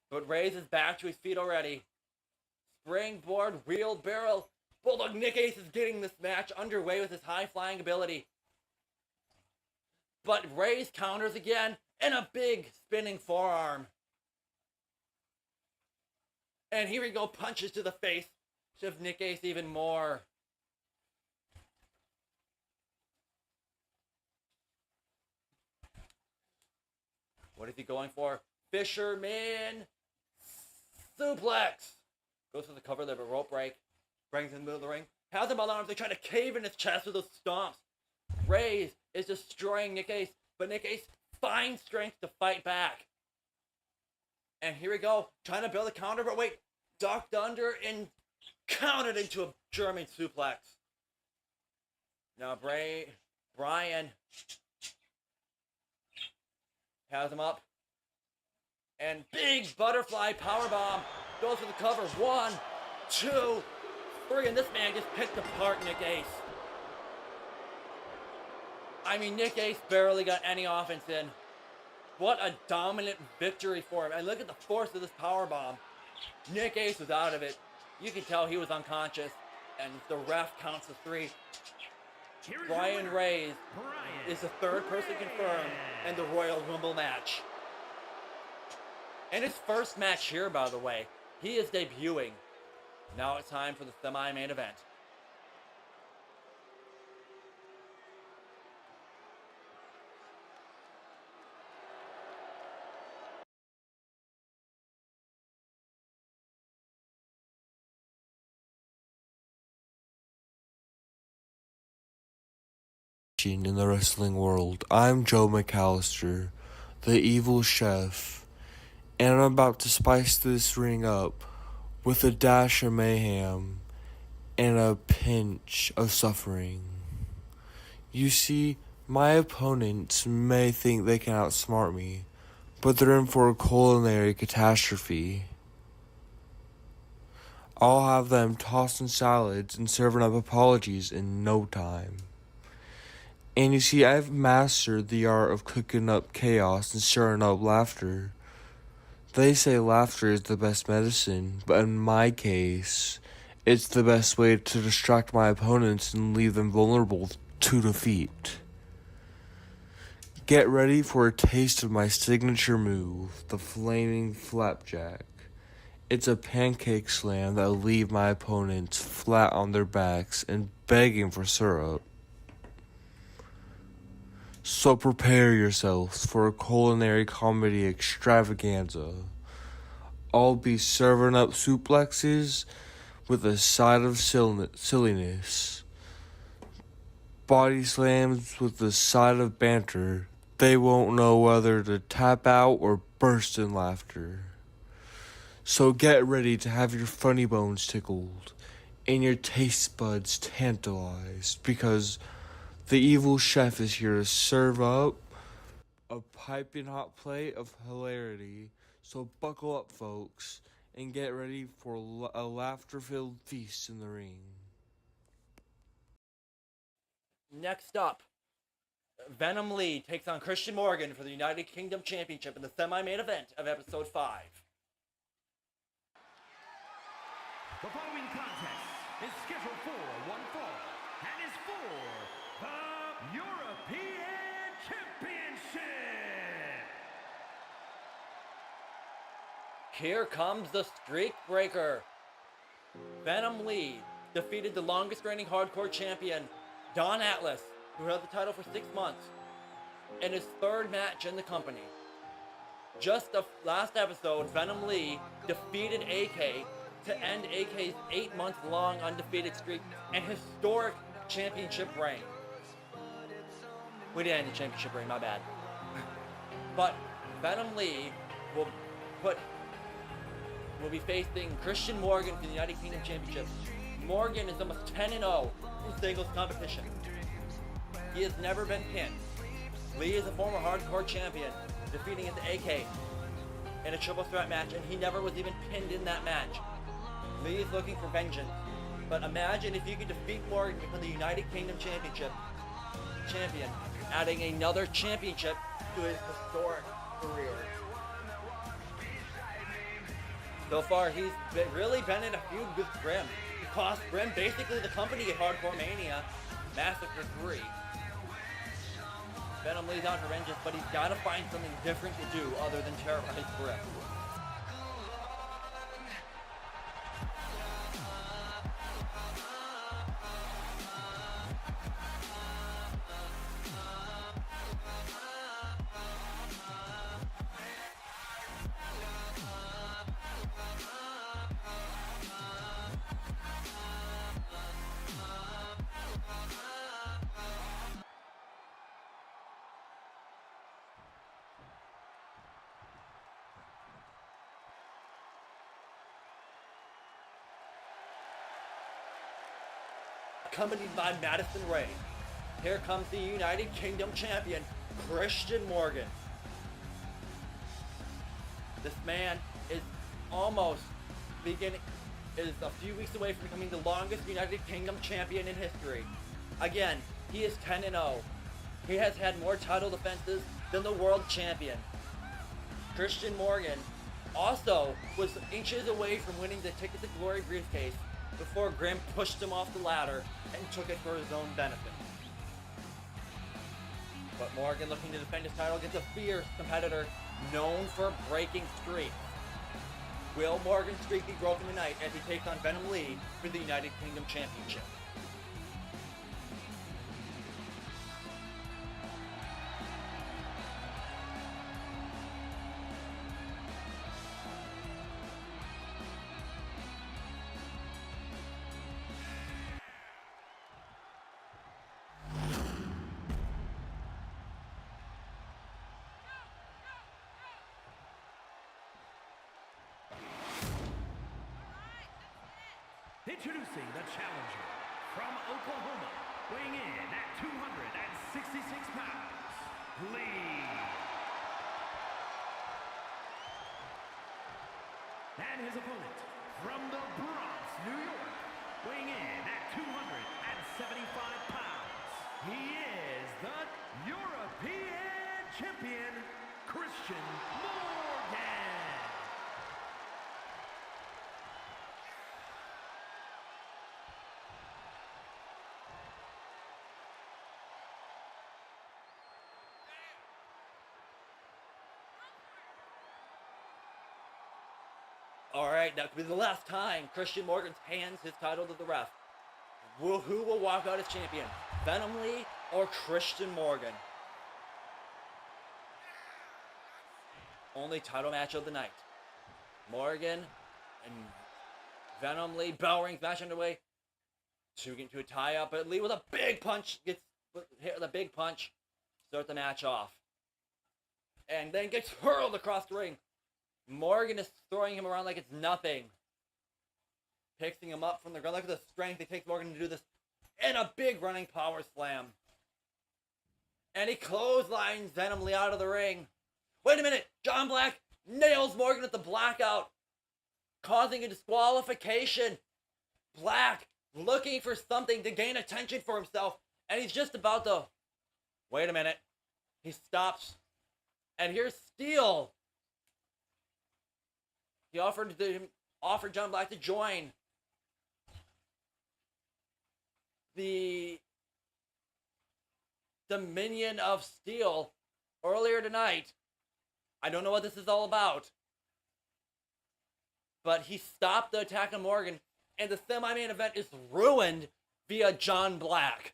But Reyes is back to his feet already. Springboard, wheelbarrow. Bulldog Nick Ace is getting this match underway with his high-flying ability. But Reyes counters again, and a big spinning forearm. And here we go, punches to the face. Shove Nick Ace even more. What is he going for? Fisherman suplex. Goes for the cover there, but rope break. Brings him in the middle of the ring. Has him on arms. They try to cave in his chest with those stomps. Reyes is destroying Nick Ace, but Nick Ace finds strength to fight back. And here we go, trying to build a counter, but wait, ducked under and countered into a German suplex. Now Brian has him up. And big butterfly powerbomb. Goes for the cover. 1, 2, 3. And this man just picked apart Nick Ace. I mean, Nick Ace barely got any offense in. What a dominant victory for him. And look at the force of this powerbomb. Nick Ace was out of it. You can tell he was unconscious. And the ref counts to 3. Brian Reyes is the third person confirmed in the Royal Rumble match. And his first match here, by the way. He is debuting. Now it's time for the semi-main event. In the wrestling world, I'm Joe McAllister, the evil chef, and I'm about to spice this ring up with a dash of mayhem and a pinch of suffering. You see, my opponents may think they can outsmart me, but they're in for a culinary catastrophe. I'll have them tossing salads and serving up apologies in no time. And you see, I've mastered the art of cooking up chaos and stirring up laughter. They say laughter is the best medicine, but in my case, it's the best way to distract my opponents and leave them vulnerable to defeat. Get ready for a taste of my signature move, the Flaming Flapjack. It's a pancake slam that'll leave my opponents flat on their backs and begging for syrup. So prepare yourselves for a culinary comedy extravaganza. I'll be serving up suplexes with a side of silliness. Body slams with a side of banter. They won't know whether to tap out or burst in laughter. So get ready to have your funny bones tickled and your taste buds tantalized, because the evil chef is here to serve up a piping hot plate of hilarity. So buckle up, folks, and get ready for a laughter-filled feast in the ring. Next up, Venom Lee takes on Christian Morgan for the United Kingdom Championship in the semi-main event of Episode 5. The following contest is scheduled for one fall and is for the European Championship. Here comes the streak breaker. Venom Lee defeated the longest reigning hardcore champion, Don Atlas, who held the title for 6 months, in his 3rd match in the company. Just the last episode, Venom Lee defeated AK to end AK's 8-month-long undefeated streak and historic championship reign. We didn't end the championship reign, my bad. But Venom Lee will be facing Christian Morgan for the United Kingdom Championship. Morgan is almost 10-0 in singles competition. He has never been pinned. Lee is a former hardcore champion, defeating the AK in a triple threat match, and he never was even pinned in that match. Lee is looking for vengeance, but imagine if you could defeat Morgan and become the United Kingdom champion, adding another championship to his historic career. So far, he's really been in a feud with Grim. He cost Grim basically the company at Hardcore Mania Massacre 3. Venom Lee's out for vengeance, but he's got to find something different to do other than terrorize Grim. Accompanied by Madison Ray. Here comes the United Kingdom champion, Christian Morgan. This man is a few weeks away from becoming the longest United Kingdom champion in history. Again, he is 10-0. He has had more title defenses than the world champion. Christian Morgan also was inches away from winning the Ticket to Glory briefcase before Grim pushed him off the ladder and took it for his own benefit. But Morgan, looking to defend his title against a fierce competitor known for breaking streaks. Will Morgan's streak be broken tonight as he takes on Venom Lee for the United Kingdom Championship? Introducing the challenger from Oklahoma, weighing in at 266 pounds, Lee. And his opponent from the Bronx, New York, weighing in at 275 pounds, he is the European champion, Christian Morgan. Alright, that could be the last time Christian Morgan hands his title to the ref. Who will walk out as champion? Venom Lee or Christian Morgan? Only title match of the night. Morgan and Venom Lee, bell rings, match underway. Two get into a tie-up, but Lee with a big punch gets hit with a big punch. Start the match off. And then gets hurled across the ring. Morgan is throwing him around like it's nothing. Picking him up from the ground. Look at the strength it takes Morgan to do this. And a big running power slam. And he clotheslines Venom Lee out of the ring. Wait a minute. John Black nails Morgan with the blackout, causing a disqualification. Black looking for something to gain attention for himself. And he's just about to... Wait a minute. He stops. And here's Steele. He offered John Black to join. the dominion of Steele earlier tonight. I don't know what this is all about. But he stopped the attack on Morgan, and the semi-main event is ruined via John Black.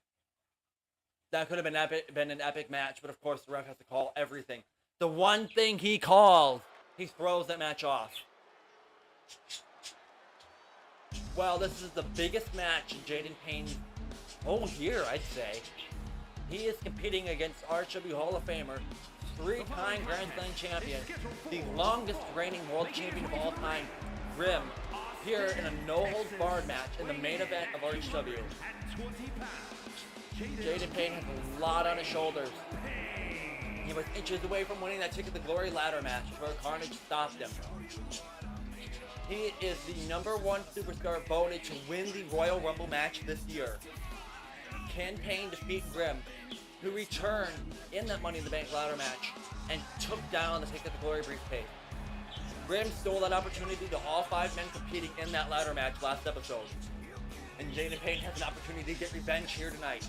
That could have been an epic match, but of course the ref has to call everything. The one thing he calls, he throws that match off. Well, this is the biggest match in Jaden Payne's whole year, I'd say. He is competing against RW Hall of Famer, 3-time Grand Slam champion, the longest reigning world champion of all time, Grim, here in a no-holds-barred match in the main event of RHW. Jaden Payne has a lot on his shoulders. He was inches away from winning that Ticket to Glory ladder match where Carnage stopped him. He is the #1 superstar voted to win the Royal Rumble match this year. Can Payne defeat Grim, who returned in that Money in the Bank ladder match and took down the Ticket to Glory briefcase? Grim stole that opportunity to all 5 men competing in that ladder match last episode. And Jaden Payne has an opportunity to get revenge here tonight.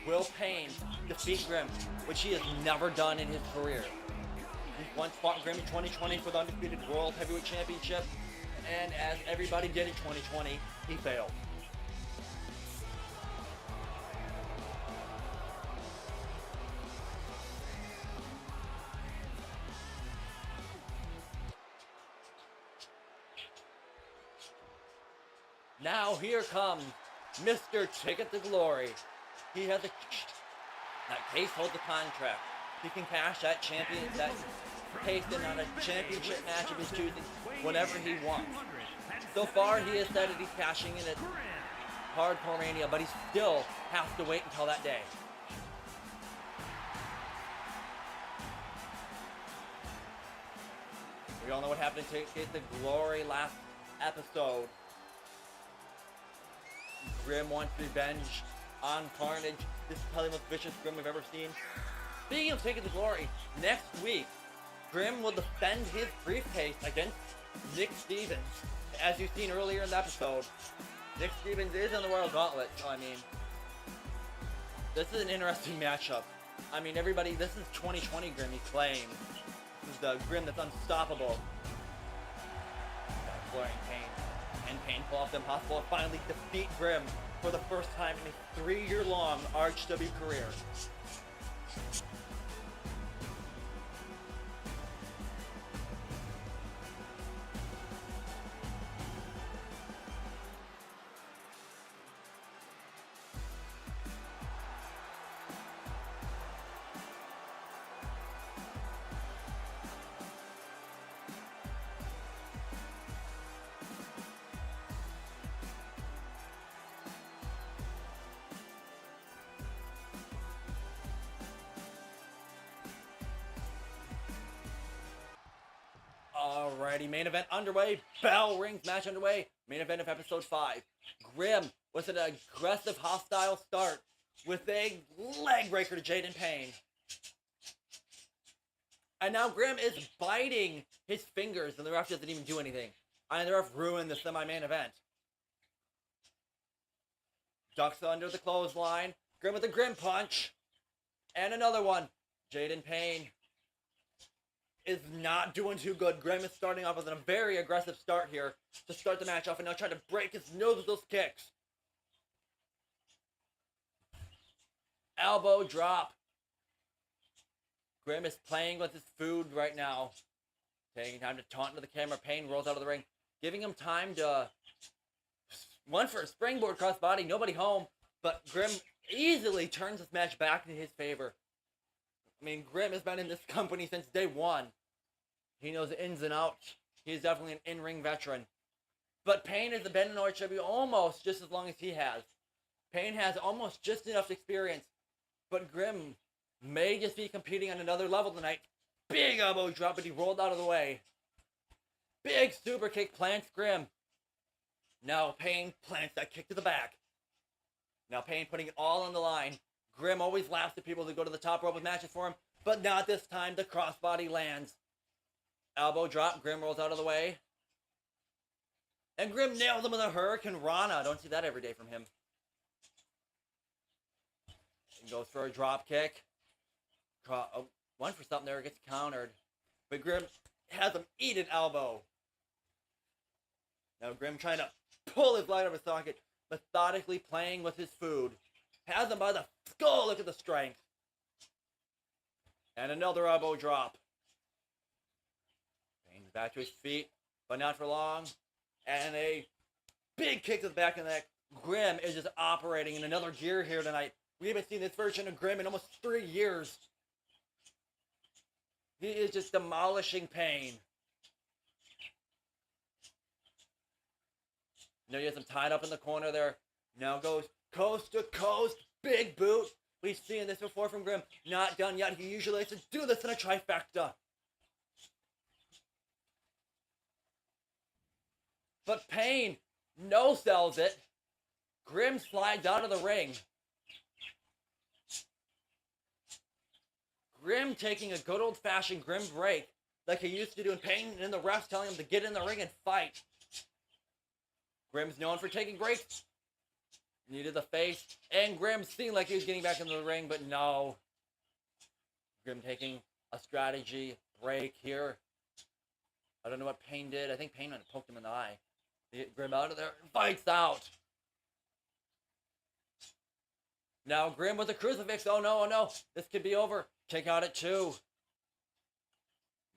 Will Payne defeat Grim, which he has never done in his career? He once fought Grim in 2020 for the undisputed World Heavyweight Championship, and as everybody did in 2020, he failed. Now here comes Mr. Ticket to Glory. He has that case holds the contract. He can cash that case in on a championship match of his choosing whenever he wants. So far, he has said that he's cashing in at Hardcore Mania, but he still has to wait until that day. We all know what happened to Ticket to Glory last episode. Grim wants revenge on Carnage. This is probably the most vicious Grim we've ever seen. Speaking of Ticket to Glory, next week, Grim will defend his briefcase against Nick Stevens. As you've seen earlier in the episode, Nick Stevens is in the Royal Gauntlet, so I mean, this is an interesting matchup. I mean, everybody, this is 2020 Grim, he claims. This is the Grim that's unstoppable. Glory and Payne. And Payne pull off the impossible and finally defeat Grim for the first time in a 3-year-long RHW career. Alrighty, main event underway. Bell rings, match underway. Main event of episode 5. Grim with an aggressive, hostile start with a leg breaker to Jaden Payne. And now Grim is biting his fingers, and the ref doesn't even do anything. And the ref ruined the semi-main event. Ducks under the clothesline. Grim with a Grim punch. And another one. Jaden Payne is not doing too good. Grim is starting off with a very aggressive start here to start the match off, and now trying to break his nose with those kicks. Elbow drop. Grim is playing with his food right now. Taking time to taunt into the camera. Payne rolls out of the ring, giving him time to one for a springboard crossbody. Nobody home, but Grim easily turns this match back in his favor. I mean, Grim has been in this company since day one. He knows the ins and outs. He is definitely an in-ring veteran. But Payne has been in RHW almost just as long as he has. Payne has almost just enough experience. But Grim may just be competing on another level tonight. Big elbow drop, but he rolled out of the way. Big super kick plants Grim. Now Payne plants that kick to the back. Now Payne putting it all on the line. Grim always laughs at people that go to the top rope with matches for him, but not this time. The crossbody lands. Elbow drop. Grim rolls out of the way. And Grim nails him with a Hurricane Rana. Don't see that every day from him. Goes for a drop kick. Went for something there, gets countered. But Grim has him eat an elbow. Now Grim trying to pull his leg out of his socket, methodically playing with his food. Has him by the skull, look at the strength. And another elbow drop. Payne's back to his feet, but not for long. And a big kick to the back of the neck. Grim is just operating in another gear here tonight. We haven't seen this version of Grim in almost 3 years. He is just demolishing Payne. Now he has him tied up in the corner there. Now goes coast to coast. Big boot. We've seen this before from Grim. Not done yet. He usually likes to do this in a trifecta. But Payne no-sells it. Grim slides out of the ring. Grim taking a good old-fashioned Grim break like he used to do in Payne, and the refs telling him to get in the ring and fight. Grim's known for taking breaks. Needed the face, and Grim seemed like he was getting back into the ring, but no. Grim taking a strategy break here. I don't know what Payne did. I think Payne might have poked him in the eye. They get Grim out of there and fights out. Now Grim with a crucifix. Oh no, oh no. This could be over. Kick out at 2.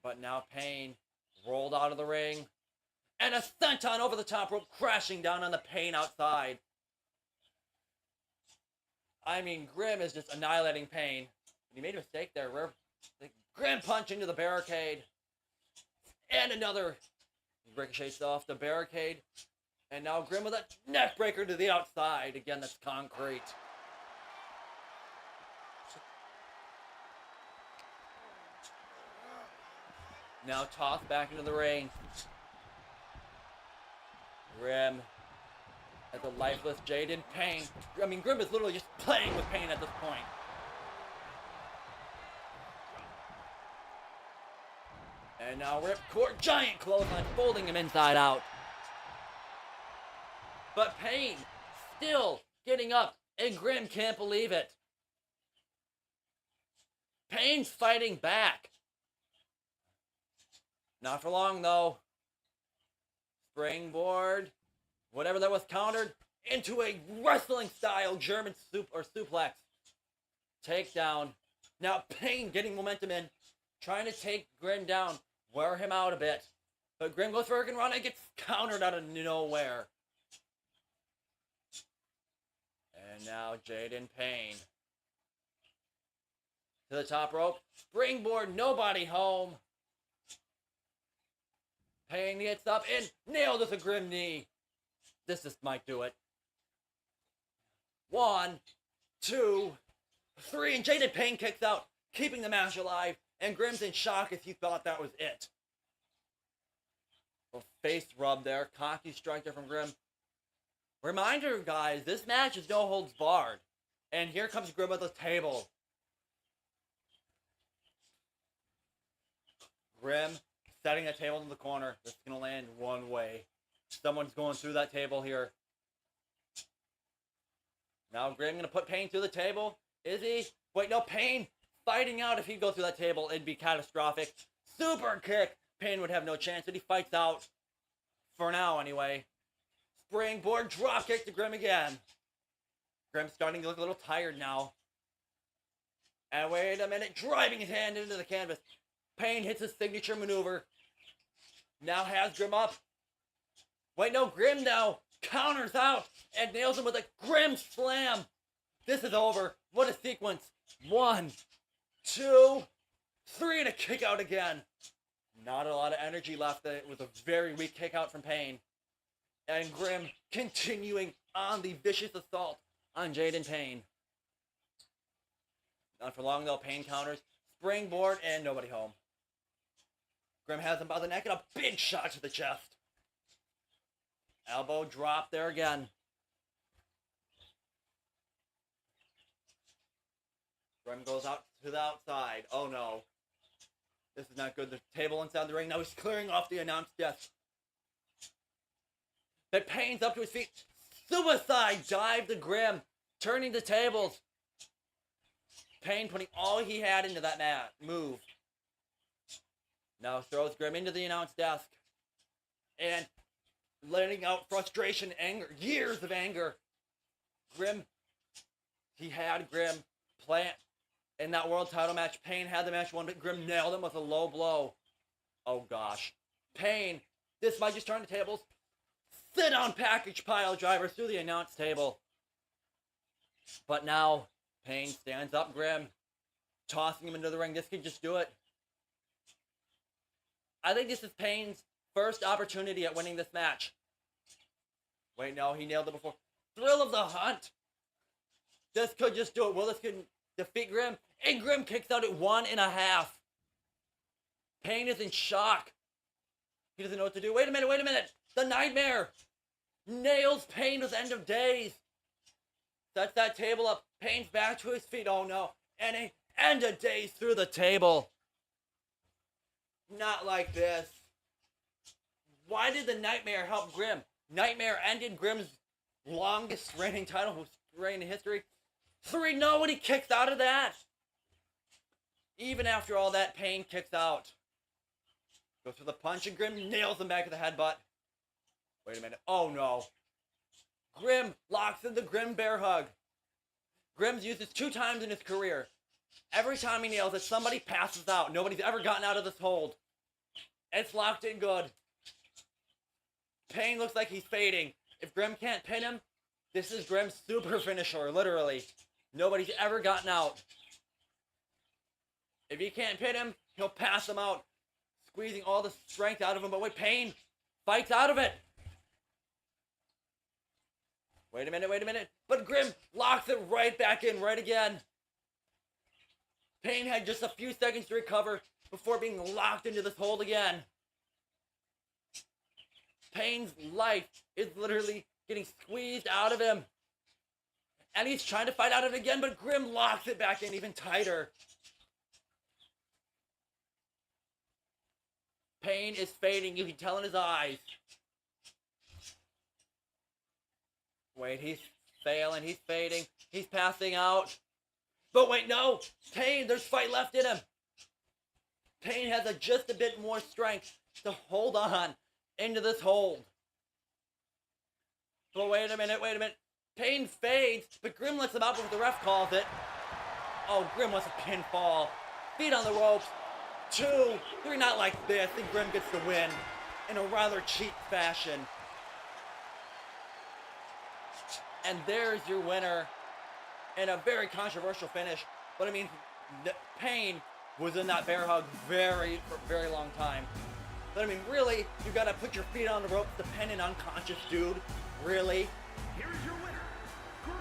But now Payne rolled out of the ring. And a senton over the top rope, crashing down on the Payne outside. I mean, Grim is just annihilating Payne. He made a mistake there. Grim punch into the barricade. And another. He ricochets off the barricade. And now Grim with a neck breaker to the outside. Again, that's concrete. Now tossed back into the ring. Grim at the lifeless Jaden Payne. I mean, Grim is literally just playing with Payne at this point. And now Ripcord, giant clothesline, folding him inside out. But Payne still getting up, and Grim can't believe it. Payne's fighting back. Not for long, though. Springboard, whatever that was, countered into a wrestling-style German suplex. Takedown. Now Payne getting momentum in, trying to take Grim down, wear him out a bit. But Grim goes for a run and gets countered out of nowhere. And now Jaden Payne. To the top rope. Springboard, nobody home. Payne gets up and nailed with a Grim knee. This just might do it. 1, 2, 3, and Jaden Payne kicks out, keeping the match alive, and Grim's in shock if he thought that was it. A face rub there, cocky strike there from Grim. Reminder, guys, this match is no holds barred. And here comes Grim at the table. Grim setting the table in the corner. This is going to land one way. Someone's going through that table here. Now Grim going to put Payne through the table. Is he? Wait, no, Payne fighting out. If he'd go through that table, it'd be catastrophic. Super kick. Payne would have no chance, but he fights out. For now, anyway. Springboard drop kick to Grim again. Grim's starting to look a little tired now. And wait a minute. Driving his hand into the canvas. Payne hits his signature maneuver. Now has Grim up. Wait, no, Grim now counters out and nails him with a Grim slam. This is over. What a sequence. 1, 2, 3, and a kick out again. Not a lot of energy left. It was a very weak kick out from Payne. And Grim continuing on the vicious assault on Jaden Payne. Not for long though. Payne counters. Springboard and nobody home. Grim has him by the neck and a big shot to the chest. Elbow drop there again. Grim goes out to the outside. Oh no. This is not good. The table inside the ring. Now he's clearing off the announce desk. But Payne's up to his feet. Suicide dive to Grim. Turning the tables. Payne putting all he had into that move. Now throws Grim into the announce desk. And letting out frustration, anger, years of anger. Grim, he had Grim plant in that world title match. Payne had the match won, but Grim nailed him with a low blow. Oh gosh. Payne, this might just turn the tables. Sit on package pile driver through the announce table. But now, Payne stands up Grim, tossing him into the ring. This could just do it. I think this is Payne's first opportunity at winning this match. Wait, no, he nailed it before. Thrill of the Hunt. This could just do it. Will this could defeat Grim? And Grim kicks out at 1.5. Payne is in shock. He doesn't know what to do. Wait a minute. The Nightmare nails Payne to the end of days. Sets that table up. Payne's back to his feet. Oh no. And a end of days through the table. Not like this. Why did the Nightmare help Grim? Nightmare ended Grim's longest reigning title reign in history. 3, nobody kicks out of that. Even after all that, Payne kicks out. Goes for the punch and Grim nails him back with the headbutt. Wait a minute. Oh no. Grim locks in the Grim bear hug. Grim's used this 2 times in his career. Every time he nails it, somebody passes out. Nobody's ever gotten out of this hold. It's locked in good. Payne looks like he's fading. If Grim can't pin him, this is Grim's super finisher, literally. Nobody's ever gotten out. If he can't pin him, he'll pass him out, squeezing all the strength out of him. But wait, Payne fights out of it. Wait a minute. But Grim locks it right back in, right again. Payne had just a few seconds to recover before being locked into this hold again. Payne's life is literally getting squeezed out of him. And he's trying to fight out of it again, but Grim locks it back in even tighter. Payne is fading, you can tell in his eyes. Wait, he's failing, he's fading, he's passing out. But wait, no! Payne, there's fight left in him! Payne has just a bit more strength to hold on into this hold. But wait a minute. Payne fades, but Grim lets him out before the ref calls it. Oh, Grim wants a pinfall. Feet on the ropes. 2, 3, not like this, and Grim gets the win in a rather cheap fashion. And there's your winner in a very controversial finish. But I mean, Payne was in that bear hug for a very long time. But I mean, really, you gotta put your feet on the ropes to pin an unconscious dude? Really? Here's your winner, Grim.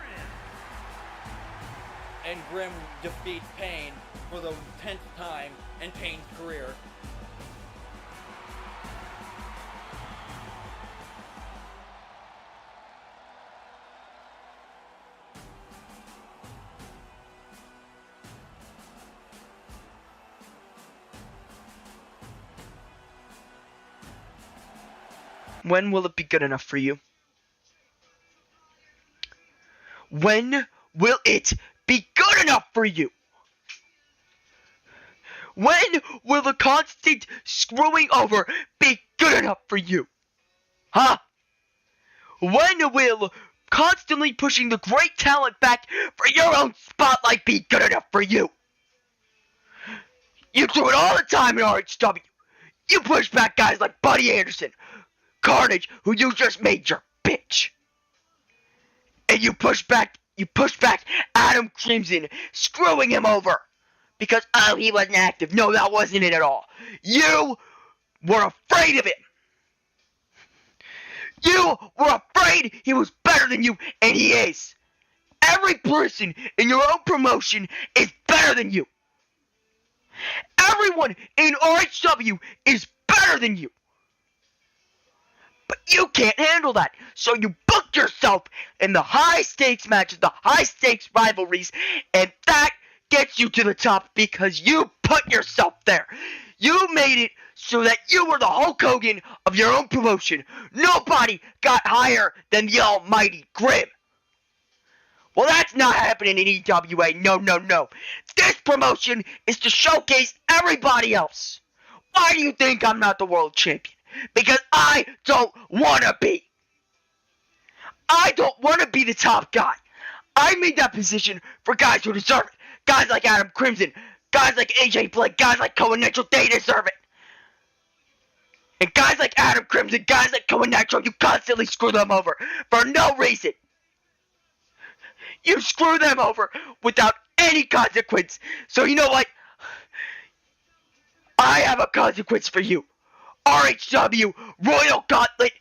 And Grim defeats Payne for the 10th time in Payne's career. When will it be good enough for you? When will it be good enough for you? When will the constant screwing over be good enough for you? Huh? When will constantly pushing the great talent back for your own spotlight be good enough for you? You do it all the time in RHW. You push back guys like Buddy Anderson, Carnage, who you just made your bitch. And you push back Adam Crimson, screwing him over. Because, oh, he wasn't active. No, that wasn't it at all. You were afraid of him. You were afraid he was better than you, and he is. Every person in your own promotion is better than you. Everyone in RHW is better than you. But you can't handle that, so you booked yourself in the high-stakes matches, the high-stakes rivalries, and that gets you to the top because you put yourself there. You made it so that you were the Hulk Hogan of your own promotion. Nobody got higher than the almighty Grim. Well, that's not happening in EWA. No, no, no. This promotion is to showcase everybody else. Why do you think I'm not the world champion? Because I don't want to be. I don't want to be the top guy. I made that position for guys who deserve it. Guys like Adam Crimson, guys like AJ Blake, guys like Cohen Nitro, they deserve it. And guys like Adam Crimson, guys like Cohen Nitro, you constantly screw them over for no reason. You screw them over without any consequence. So you know what? I have a consequence for you. RHW Royal Gauntlet.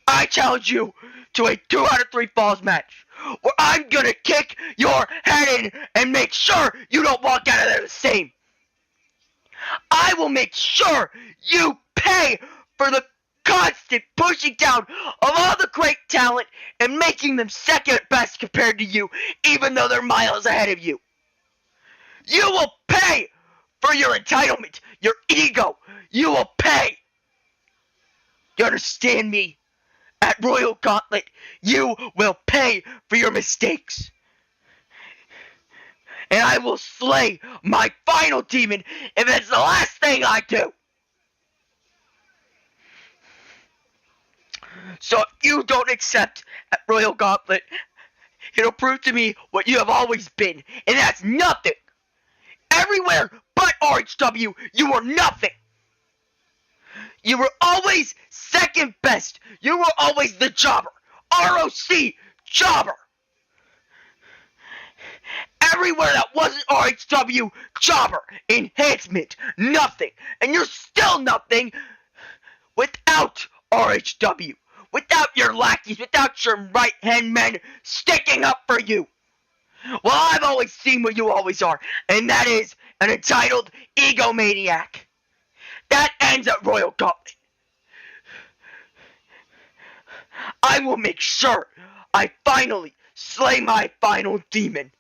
I challenge you to a 2 out of 3 falls match where I'm gonna kick your head in and make sure you don't walk out of there the same. I will make sure you pay for the constant pushing down of all the great talent and making them second best compared to you, even though they're miles ahead of you. You will pay for your entitlement, your ego. You will pay. You understand me? At Royal Gauntlet, you will pay for your mistakes. And I will slay my final demon if it's the last thing I do. So if you don't accept at Royal Gauntlet, it'll prove to me what you have always been, and that's nothing. Everywhere but RHW, you were nothing. You were always second best. You were always the jobber. ROC, jobber. Everywhere that wasn't RHW, jobber. Enhancement, nothing. And you're still nothing without RHW. Without your lackeys, without your right-hand men sticking up for you. Well, I've always seen what you always are, and that is an entitled egomaniac. That ends at Royal Gauntlet. I will make sure I finally slay my final demon.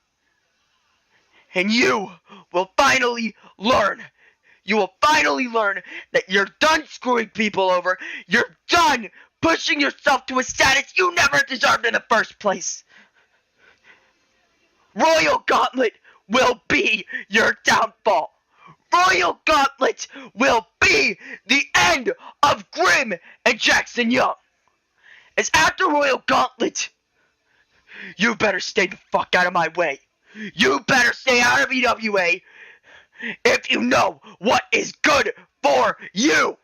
And you will finally learn. You will finally learn that you're done screwing people over. You're done pushing yourself to a status you never deserved in the first place. Royal Gauntlet will be your downfall. Royal Gauntlet will be the end of Grimm and Jackson Young. As after Royal Gauntlet, you better stay the fuck out of my way. You better stay out of EWA if you know what is good for you.